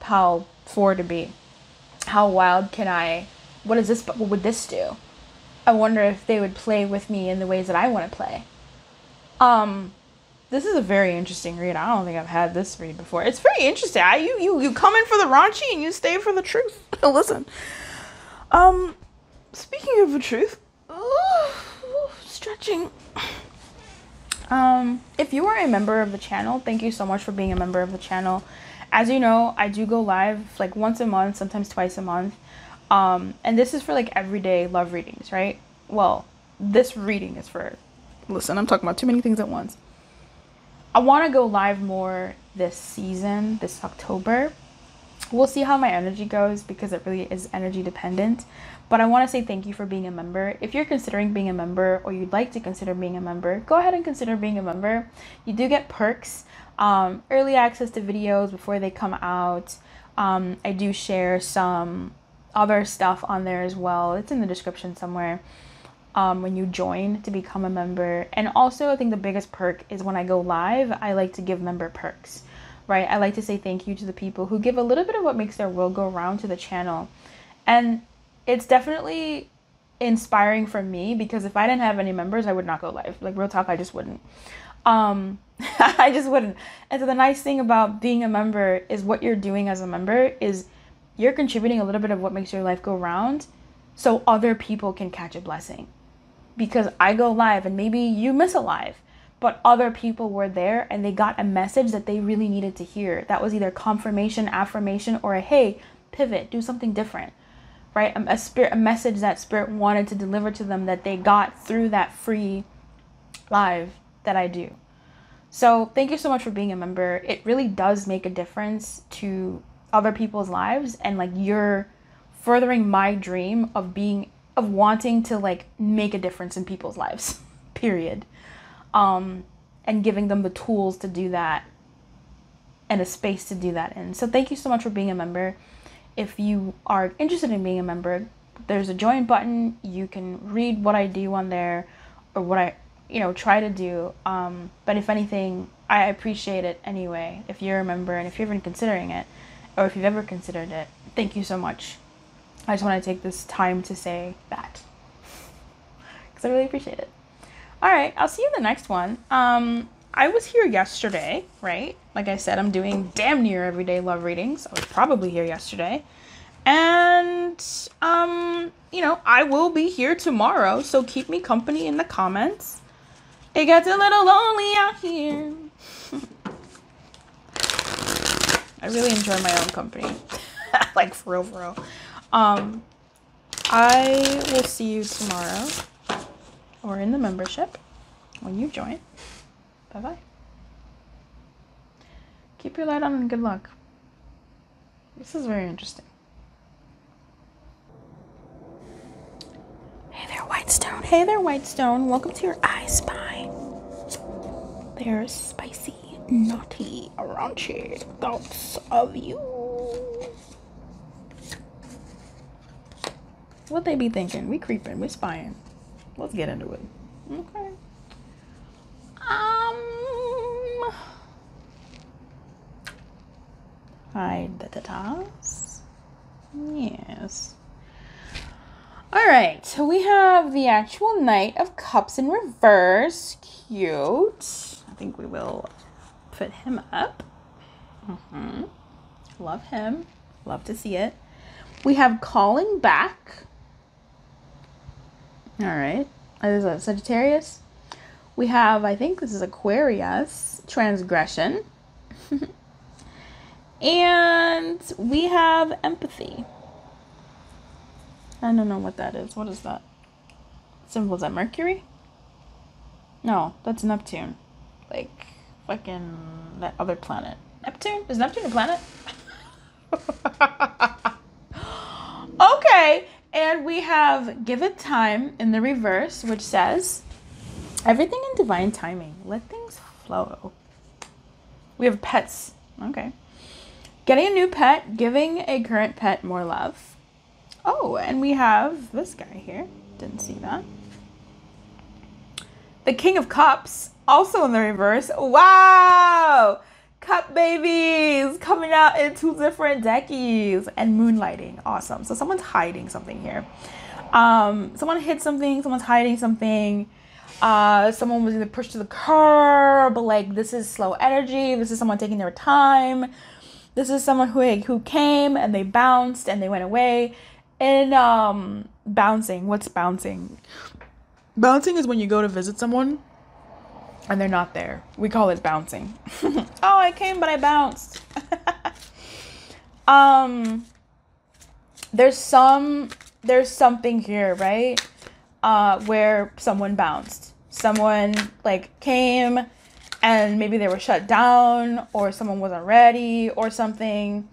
pal 4 to be? How wild can I, what would this do? I wonder if they would play with me in the ways that I want to play. This is a very interesting read. I don't think I've had this read before. It's very interesting. You come in for the raunchy and you stay for the truth. Listen. Speaking of the truth, stretching. If you are a member of the channel, thank you so much for being a member of the channel. As you know, I do go live like once a month, sometimes twice a month. And this is for like everyday love readings, right? Well, this reading is for, listen, I'm talking about too many things at once. I want to go live more this season, this October. We'll see how my energy goes because it really is energy dependent. But I want to say thank you for being a member. If you're considering being a member or you'd like to consider being a member, go ahead and consider being a member. You do get perks, early access to videos before they come out. I do share some other stuff on there as well. It's in the description somewhere. When you join to become a member. And also I think the biggest perk is when I go live, I like to give member perks, right? I like to say thank you to the people who give a little bit of what makes their world go round to the channel. And it's definitely inspiring for me because if I didn't have any members, I would not go live. Like real talk, I just wouldn't. I just wouldn't. And so the nice thing about being a member is what you're doing as a member is you're contributing a little bit of what makes your life go round so other people can catch a blessing. Because I go live and maybe you miss a live, but other people were there and they got a message that they really needed to hear. That was either confirmation, affirmation, or a hey, pivot, do something different, right? A message that spirit wanted to deliver to them that they got through that free live that I do. So thank you so much for being a member. It really does make a difference to other people's lives, and like you're furthering my dream of wanting to like make a difference in people's lives, period. And giving them the tools to do that and a space to do that in. So thank you so much for being a member. If you are interested in being a member, there's a join button. You can read what I do on there or what I, try to do. But if anything, I appreciate it anyway. If you're a member and if you're even considering it, or if you've ever considered it, thank you so much. I just want to take this time to say that because I really appreciate it. All right, I'll see you in the next one. I I was here yesterday, right? Like I said, I'm doing damn near everyday love readings. I was probably here yesterday. And, you know, I will be here tomorrow. So keep me company in the comments. It gets a little lonely out here. I really enjoy my own company. Like, for real, for real. I will see you tomorrow. Or in the membership when you join. Bye-bye. Keep your light on and good luck. This is very interesting. Hey there, Whitestone. Hey there, Whitestone. Welcome to your iSpy. There's spicy, naughty, raunchy thoughts of you. What they be thinking? We creeping, we spying. Let's get into it. Okay. Hide the tatas. Yes. All right. So we have the actual Knight of Cups in reverse. Cute. I think we will put him up. Love him. Love to see it. We have Calling Back. All right. Is that Sagittarius? We have, I think this is Aquarius, Transgression. And we have Empathy. I don't know what that is. What is that? Symbol, is that Mercury? No, that's Neptune. Like, fucking that other planet. Neptune? Is Neptune a planet? Okay. And we have Give It Time in the reverse, which says, everything in divine timing. Let things flow. We have pets. Okay. Getting a new pet. Giving a current pet more love. Oh, and we have this guy here. Didn't see that. The King of Cups. Also in the reverse. Wow! Cup babies coming out in 2 different deckies. And moonlighting. Awesome. So someone's hiding something here. Someone hid something. Someone's hiding something. Someone was either pushed to the curb. Like, this is slow energy. This is someone taking their time. This is someone who came and they bounced and they went away. And bouncing. What's bouncing? Bouncing is when you go to visit someone and they're not there. We call it bouncing. Oh, I came, but I bounced. There's something here, right? Where someone bounced. Someone like came and maybe they were shut down, or someone wasn't ready or something.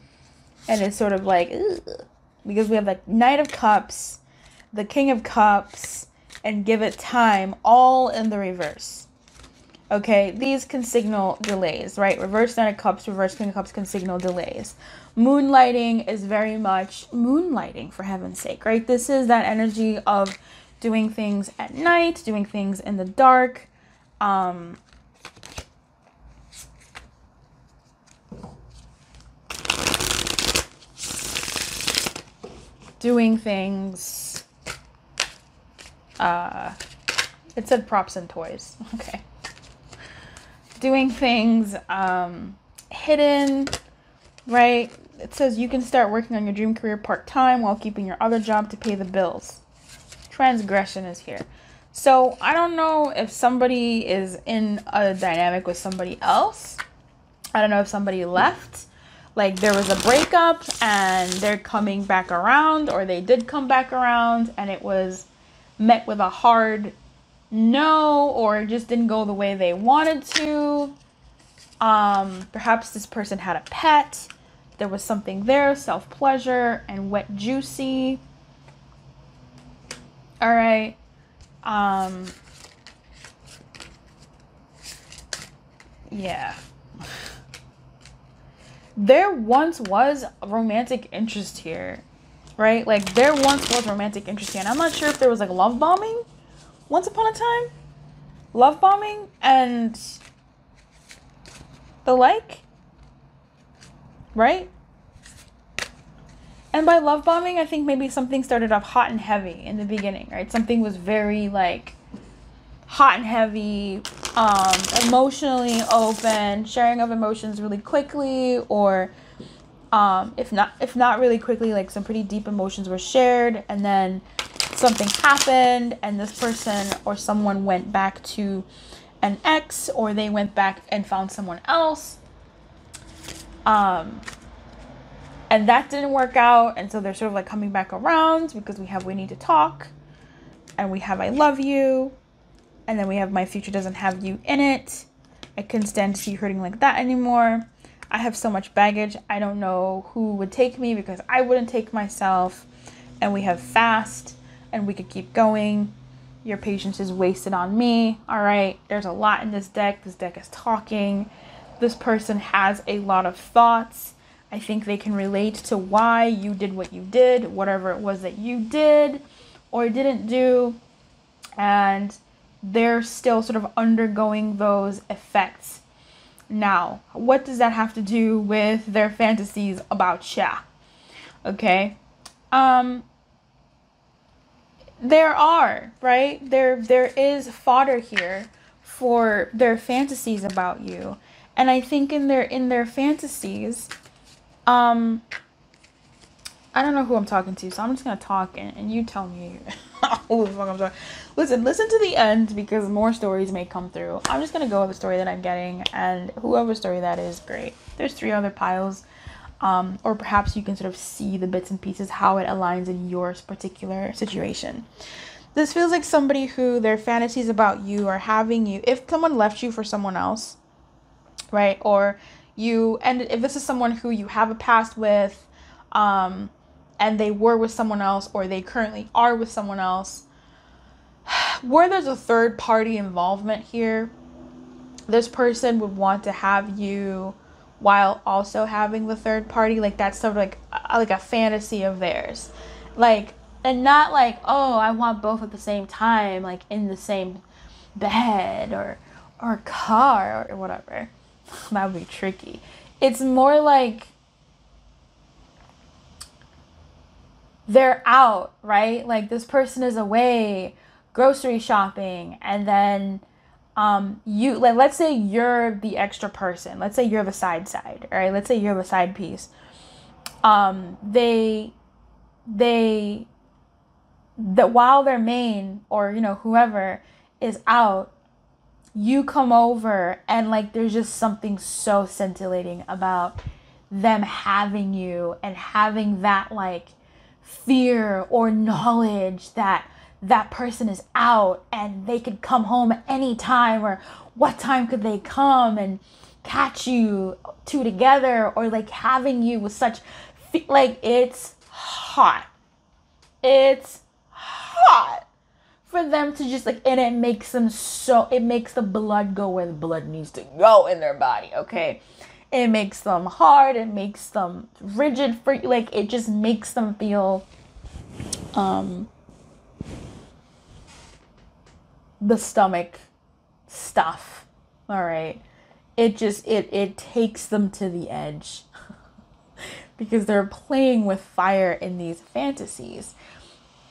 And it's sort of like, ugh. Because we have the Knight of Cups, the King of Cups, and Give It Time, all in the reverse. Okay, these can signal delays, right? Reverse Knight of Cups, reverse King of Cups can signal delays. Moonlighting is very much moonlighting, for heaven's sake, right? This is that energy of doing things at night, doing things in the dark. Doing things, it said props and toys. Okay. Doing things hidden, right? It says you can start working on your dream career part-time while keeping your other job to pay the bills. Transgression is here. So I don't know if somebody is in a dynamic with somebody else. I don't know if somebody left. Like, there was a breakup and they're coming back around, or they did come back around and it was met with a hard no, or it just didn't go the way they wanted to. Perhaps this person had a pet. There was something there, self-pleasure and wet juicy. All right. Yeah. There once was romantic interest here, right? Like, there once was romantic interest here. And I'm not sure if there was, like, love bombing once upon a time. Love bombing and the like, right? And by love bombing, I think maybe something started off hot and heavy in the beginning, right? Something was very, like, hot and heavy, emotionally open, sharing of emotions really quickly, or if not really quickly, like some pretty deep emotions were shared, and then something happened, and this person or someone went back to an ex, or they went back and found someone else, and that didn't work out, and so they're sort of like coming back around because we have we need to talk, and we have I love you, and then we have my future doesn't have you in it. I couldn't stand to see you hurting like that anymore. I have so much baggage. I don't know who would take me because I wouldn't take myself. And we have fast, and we could keep going. Your patience is wasted on me. All right. There's a lot in this deck. This deck is talking. This person has a lot of thoughts. I think they can relate to why you did what you did, whatever it was that you did or didn't do. And they're still sort of undergoing those effects. Now, what does that have to do with their fantasies about ya? Okay. There are, right? There is fodder here for their fantasies about you. And I think in their fantasies, I don't know who I'm talking to, so I'm just gonna talk and you tell me who the fuck I'm talking. Listen to the end because more stories may come through. I'm just gonna go with the story that I'm getting, and whoever story that is, great. There's 3 other piles, or perhaps you can sort of see the bits and pieces how it aligns in your particular situation. This feels like somebody who their fantasies about you are having you. If someone left you for someone else, right? Or if this is someone who you have a past with, and they were with someone else, or they currently are with someone else, where there's a third party involvement here, this person would want to have you while also having the third party. Like that's sort of like a fantasy of theirs, like, and not like, oh, I want both at the same time, like in the same bed or car or whatever. That would be tricky. It's more like they're out, right? Like this person is away grocery shopping, and then you, like, let's say you're the extra person. Let's say you're the side, all right? Let's say you're the side piece. That while their main, or whoever is out, you come over, and like there's just something so scintillating about them having you, and having that like fear or knowledge that that person is out and they could come home at any time, or what time could they come and catch you two together, or like having you with such like it's hot for them to just like, and it makes the blood go where the blood needs to go in their body. Okay, it makes them hard, it makes them rigid, for like it just makes them feel the stomach stuff. All right, it takes them to the edge because they're playing with fire in these fantasies,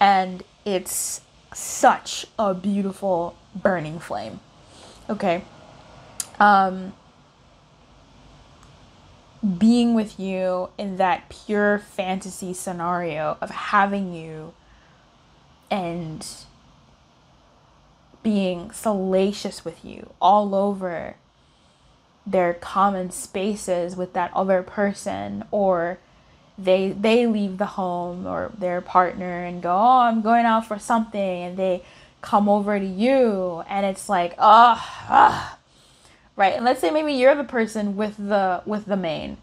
and it's such a beautiful burning flame. Okay, being with you in that pure fantasy scenario of having you and being salacious with you all over their common spaces with that other person, or they leave the home or their partner and go, oh, I'm going out for something, and they come over to you, and it's like, right? And let's say maybe you're the person with the main,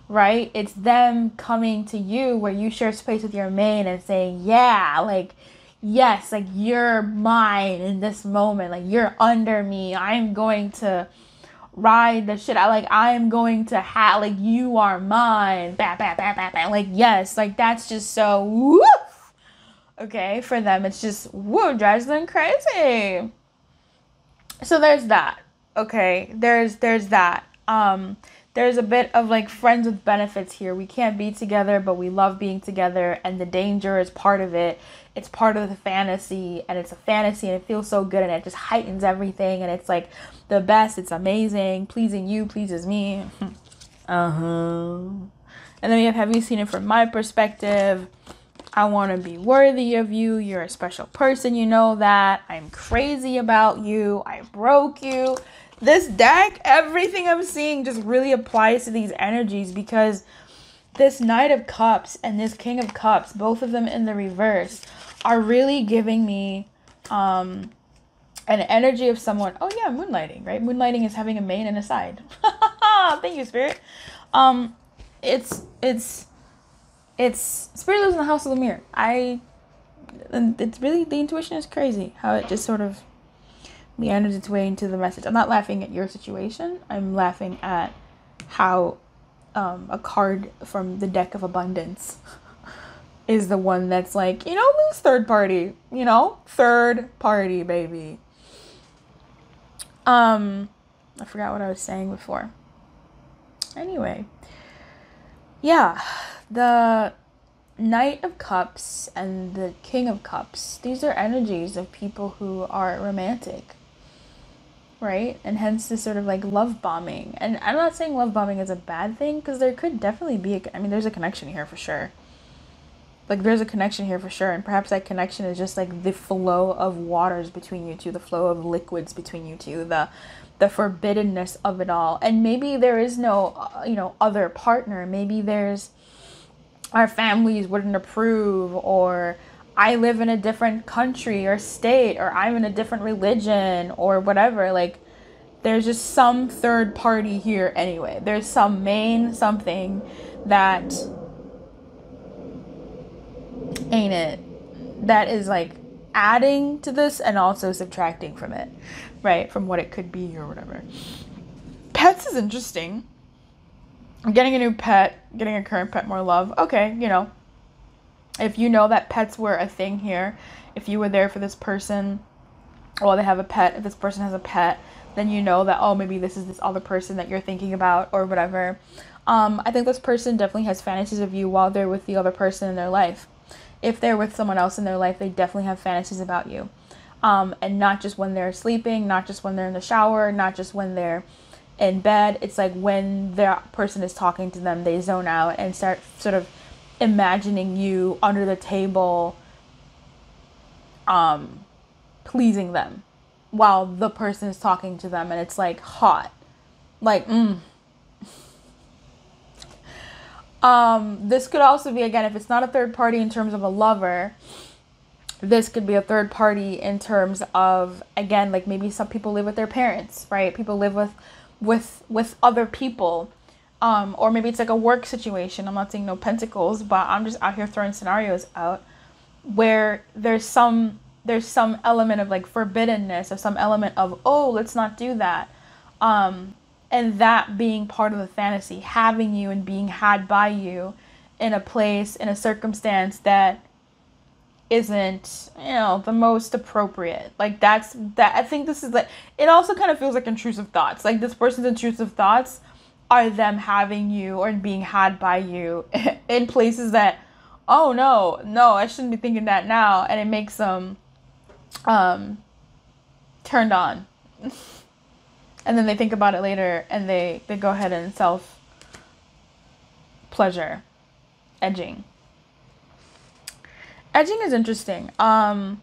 right? It's them coming to you where you share space with your main and saying, yeah, like, yes, like you're mine in this moment, like you're under me, I'm going to ride the shit. I'm going to have, like, you are mine. Bah, bah, bah, bah, bah. Like, yes, like that's just so woof. Okay, for them it's just woo, drives them crazy. So there's that. Okay, there's that. there's a bit of like friends with benefits here. We can't be together, but we love being together, and the danger is part of it. It's part of the fantasy, and it's a fantasy, and it feels so good, and it just heightens everything, and it's like the best. It's amazing. Pleasing you pleases me. And then have you seen it from my perspective? I want to be worthy of you. You're a special person. You know that. I'm crazy about you. I broke you. This deck, everything I'm seeing just really applies to these energies, because this Knight of Cups and this King of Cups, both of them in the reverse, are really giving me an energy of someone. Oh yeah, moonlighting, right? Moonlighting is having a main and a side. Thank you, Spirit. It's Spirit lives in the house of Lumiere. And it's really, the intuition is crazy how it just sort of meanders its way into the message. I'm not laughing at your situation. I'm laughing at how a card from the deck of abundance is the one that's like, lose third party, third party, baby. I forgot what I was saying before. Anyway, yeah, the Knight of Cups and the King of Cups, these are energies of people who are romantic, right? And hence this sort of like love bombing. And I'm not saying love bombing is a bad thing, because there could definitely be there's a connection here for sure. Like, there's a connection here for sure, and perhaps that connection is just like the flow of waters between you two, the flow of liquids between you two, the forbiddenness of it all. And maybe there is no other partner. Maybe there's, our families wouldn't approve, or I live in a different country or state, or I'm in a different religion, or whatever. Like, there's just some third party here anyway. There's some main something that ain't it, that is like adding to this and also subtracting from it, right? From what it could be or whatever. Pets is interesting. Getting a new pet, getting a current pet more love. Okay, if you know that pets were a thing here, if you were there for this person, or they have a pet, if this person has a pet, then you know that, oh, maybe this is this other person that you're thinking about or whatever. I think this person definitely has fantasies of you while they're with the other person in their life. If they're with someone else in their life, they definitely have fantasies about you. And not just when they're sleeping, not just when they're in the shower, not just when they're in bed. It's like when that person is talking to them, they zone out and start sort of imagining you under the table, pleasing them while the person is talking to them, and it's like hot. Like, this could also be, again, if it's not a third party in terms of a lover, this could be a third party in terms of, again, like maybe some people live with their parents, right? People live with other people, or maybe it's like a work situation. I'm not saying no pentacles, but I'm just out here throwing scenarios out where there's some element of like forbiddenness, or some element of, oh, let's not do that. And that being part of the fantasy, having you and being had by you in a place, in a circumstance that isn't, the most appropriate. Like, that's that. I think this is like, it also kind of feels like intrusive thoughts. Like, this person's intrusive thoughts are them having you or being had by you in places that, oh no, I shouldn't be thinking that now. And it makes them turned on. And then they think about it later, and they go ahead and self-pleasure. Edging. Edging is interesting. I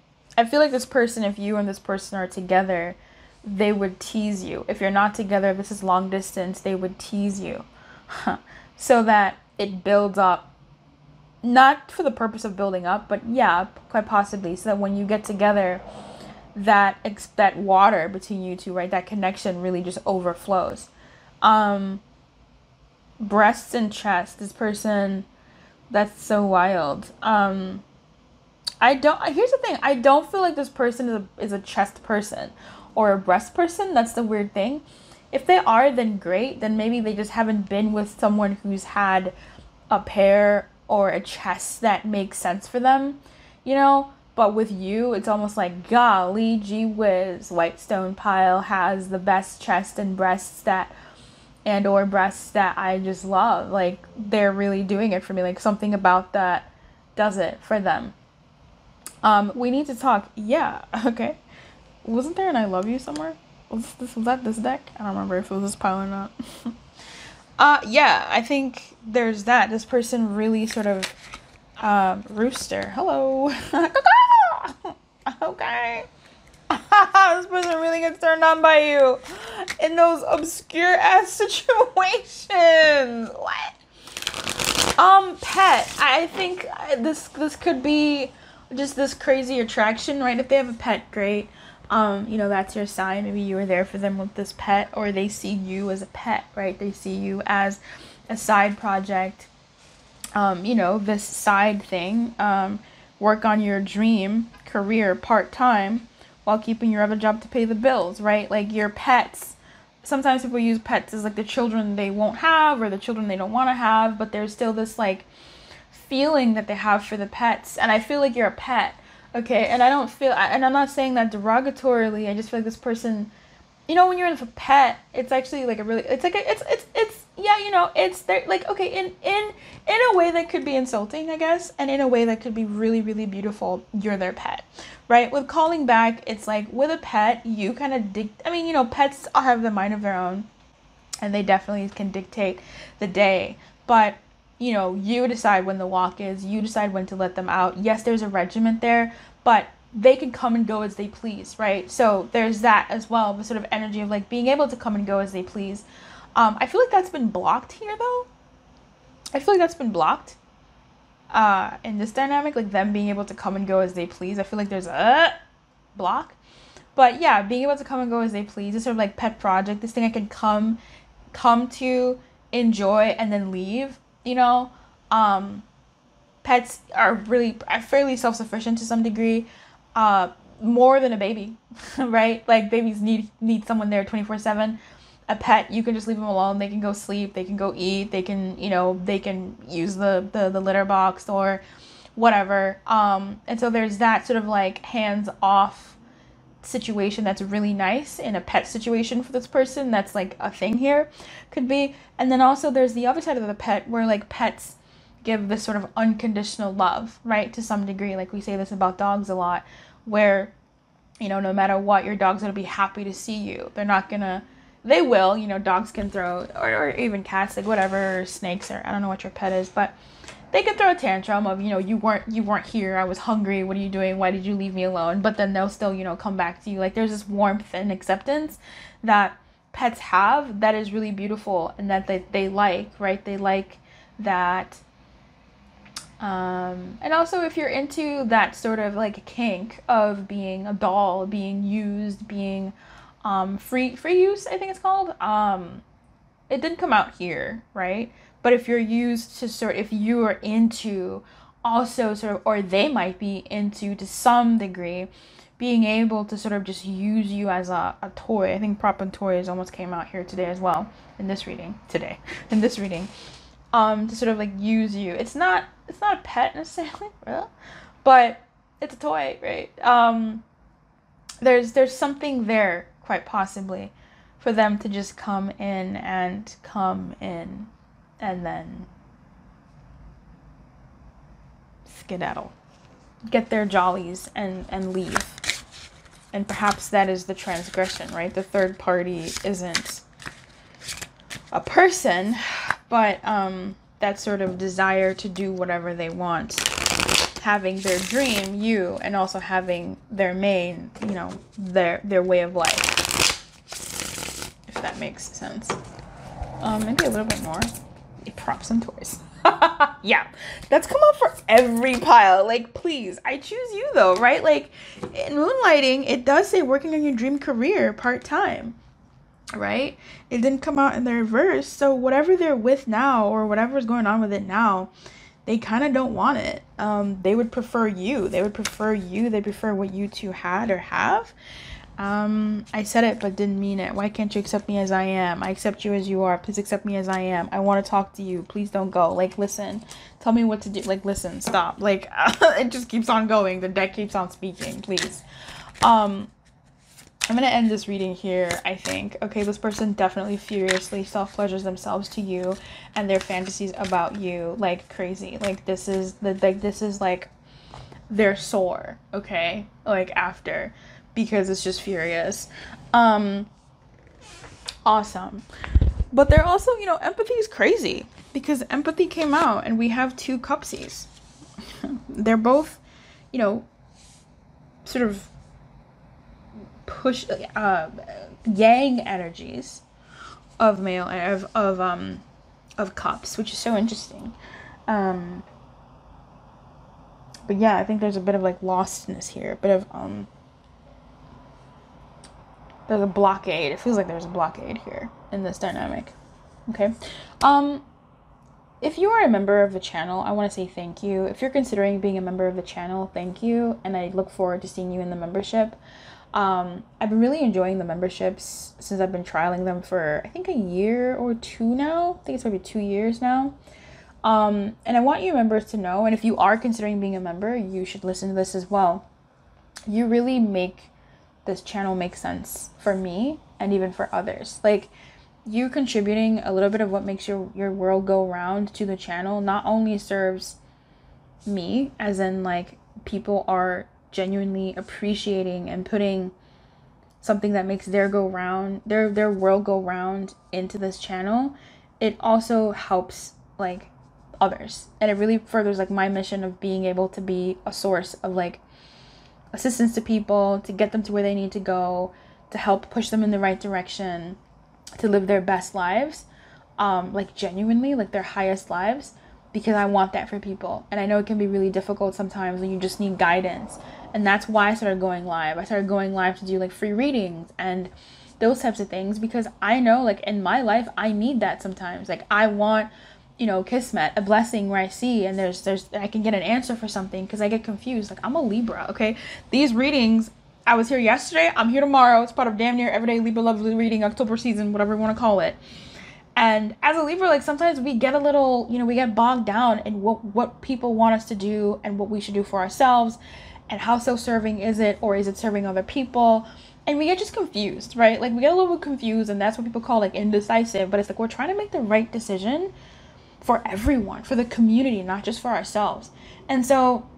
feel like this person, if you and this person are together, they would tease you. If you're not together, this is long distance, they would tease you. So that it builds up. Not for the purpose of building up, but yeah, quite possibly. So that when you get together, that water between you two, right, that connection really just overflows. Breasts and chest, this person, that's so wild. Here's the thing, I don't feel like this person is a chest person or a breast person. That's the weird thing. If they are, then great. Then maybe they just haven't been with someone who's had a pair or a chest that makes sense for them, But with you, it's almost like, golly gee whiz, White Stone Pile has the best chest and breasts that and or breasts that I just love. Like, they're really doing it for me. Like, something about that does it for them. We need to talk. Yeah, okay. Wasn't there an I love you somewhere? Was that this deck? I don't remember if it was this pile or not. Yeah, I think there's that. This person really sort of, Rooster. Hello. Okay. This person really gets turned on by you in those obscure ass situations. What? Pet. I think this could be just this crazy attraction, right? If they have a pet, great. You know, that's your sign. Maybe you were there for them with this pet, or they see you as a pet, right? They see you as a side project. You know, this side thing. Work on your dream career part-time while keeping your other job to pay the bills, right? Like, your pets. Sometimes people use pets as like the children they won't have or the children they don't want to have, but there's still this like feeling that they have for the pets. And I feel like you're a pet, okay? And I don't feel, and I'm not saying that derogatorily. I just feel like this person, you know, when you're with a pet, it's actually like a really, it's like it's yeah, you know, it's there, like, okay, in a way that could be insulting, I guess, and in a way that could be really, really beautiful. You're their pet, right? With calling back, it's like with a pet, you kind of I mean, you know, pets have the mind of their own, and they definitely can dictate the day. But, you know, you decide when the walk is, you decide when to let them out. Yes, there's a regiment there, but they can come and go as they please, right? So there's that as well, the sort of energy of like being able to come and go as they please. I feel like that's been blocked here, though. I feel like that's been blocked in this dynamic, like them being able to come and go as they please. I feel like there's a block. But yeah, being able to come and go as they please is sort of like pet project, this thing I can come to, enjoy, and then leave, you know? Pets are fairly self-sufficient to some degree, more than a baby, right? Like, babies need someone there 24/7. A pet, you can just leave them alone. They can go sleep. They can go eat. They can, you know, they can use the litter box or whatever. And so there's that sort of like hands-off situation that's really nice in a pet situation for this person. That's like a thing here, could be. And then also there's the other side of the pet where like pets give this sort of unconditional love, right? To some degree. Like, we say this about dogs a lot, where, you know, no matter what, your dog's gonna be happy to see you. They're not gonna, they will, you know, dogs can throw, or even cats, like whatever, or snakes, or I don't know what your pet is, but they can throw a tantrum of, you know, you weren't here, I was hungry, what are you doing, why did you leave me alone? But then they'll still, you know, come back to you. Like, there's this warmth and acceptance that pets have that is really beautiful, and that they like, right? They like that. And also, if you're into that sort of like kink of being a doll, being used, being free use, I think it's called. It didn't come out here, right? But if you're used to if you are into also sort of, or they might be into to some degree, being able to sort of just use you as a toy. I think Prop and Toys almost came out here today as well, in this reading. To sort of like use you. It's not a pet necessarily, but it's a toy, right? There's something there, quite possibly, for them to just come in and then skedaddle, get their jollies and leave. And perhaps that is the transgression, right? The third party isn't a person, but that sort of desire to do whatever they want, having their dream, you, and also having their main, you know, their way of life, if that makes sense. Maybe a little bit more. Props and toys. Yeah, that's come up for every pile. Like, please, I choose you though, right? Like, in Moonlighting, it does say working on your dream career part-time, right? It didn't come out in the reverse. So whatever they're with now, or whatever's going on with it now, they kind of don't want it. They would prefer you. They prefer what you two had or have. I said it but didn't mean it. Why can't you accept me as I am? I accept you as you are. Please accept me as I am. I want to talk to you. Please don't go. Like, listen. Tell me what to do. Like, listen. Stop. Like, it just keeps on going. The deck keeps on speaking. Please. I'm going to end this reading here, I think. Okay, this person definitely furiously self-pleasures themselves to you and their fantasies about you like crazy. Like, this is like they're sore, okay? Like, after, because it's just furious. Awesome. But they're also, you know, empathy is crazy because empathy came out and we have two cupsies. They're both, you know, sort of push yang energies of male of cups, which is so interesting. But yeah, I think there's a bit of like lostness here, a bit of there's a blockade. It feels like there's a blockade here in this dynamic. Okay. If you are a member of the channel, I want to say thank you. If you're considering being a member of the channel, thank you, and I look forward to seeing you in the membership. I've been really enjoying the memberships since I've been trialing them for I think a year or two now. I think it's maybe 2 years now. And I want you members to know, and if you are considering being a member, you should listen to this as well. You really make this channel make sense for me and even for others. Like, you contributing a little bit of what makes your world go round to the channel not only serves me, as in like people are genuinely appreciating and putting something that makes their world go round into this channel, it also helps like others, and it really furthers like my mission of being able to be a source of like assistance to people, to get them to where they need to go, to help push them in the right direction, to live their best lives, like genuinely like their highest lives, because I want that for people. And I know it can be really difficult sometimes when you just need guidance, and that's why I started going live. I started going live to do like free readings and those types of things, because I know like in my life I need that sometimes. Like, I want, you know, kismet, a blessing where I see and there's I can get an answer for something, because I get confused. Like, I'm a Libra, okay? These readings, I was here yesterday, I'm here tomorrow. It's part of damn near everyday Libra lovely reading, October season, whatever you want to call it. And as a Libra, like, sometimes we get a little, you know, we get bogged down in what people want us to do and what we should do for ourselves, and how self-serving is it, or is it serving other people? And we get just confused, right? Like, we get a little bit confused, and that's what people call like indecisive. But it's like, we're trying to make the right decision for everyone, for the community, not just for ourselves. And so,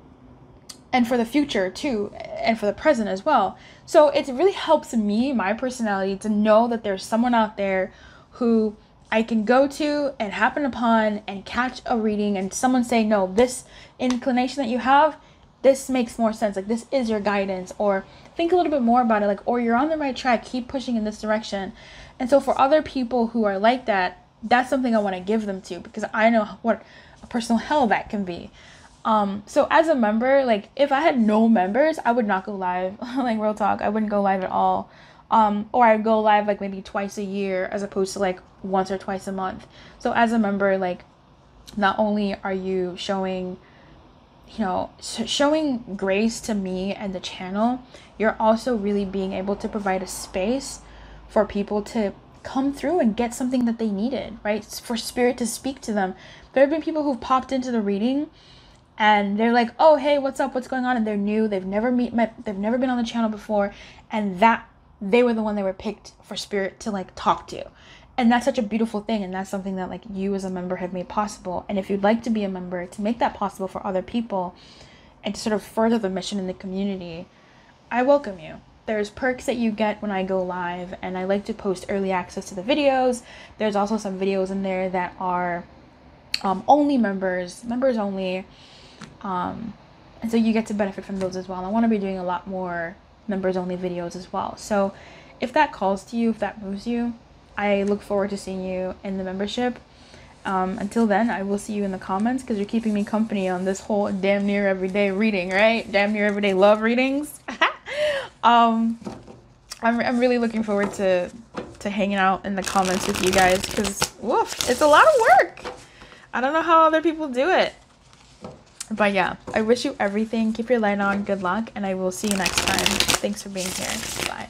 and for the future too, and for the present as well. So it really helps me, my personality, to know that there's someone out there who I can go to and happen upon and catch a reading, and someone say, no, this inclination that you have, this makes more sense. Like, this is your guidance, or think a little bit more about it, like, or you're on the right track, keep pushing in this direction. And so for other people who are like that, that's something I want to give them to, because I know what a personal hell that can be. So as a member, like, if I had no members, I would not go live. Like, real talk, I wouldn't go live at all. Or I'd go live like maybe twice a year as opposed to like once or twice a month. So as a member, like, not only are you showing, you know, showing grace to me and the channel, you're also really being able to provide a space for people to come through and get something that they needed, right? For spirit to speak to them. There have been people who've popped into the reading and they're like, oh, hey, what's up? What's going on? And they're new. They've never they've never been on the channel before. And that they were the one they were picked for spirit to like talk to. And that's such a beautiful thing. And that's something that like you as a member have made possible. And if you'd like to be a member to make that possible for other people and to sort of further the mission in the community, I welcome you. There's perks that you get when I go live, and I like to post early access to the videos. There's also some videos in there that are only members only. And so you get to benefit from those as well. I want to be doing a lot more members only videos as well. So if that calls to you, if that moves you, I look forward to seeing you in the membership. Until then, I will see you in the comments, because you're keeping me company on this whole damn near everyday reading, right? Damn near everyday love readings. I'm really looking forward to hanging out in the comments with you guys, because woof, it's a lot of work. I don't know how other people do it. But yeah, I wish you everything. Keep your light on. Good luck. And I will see you next time. Thanks for being here. Bye.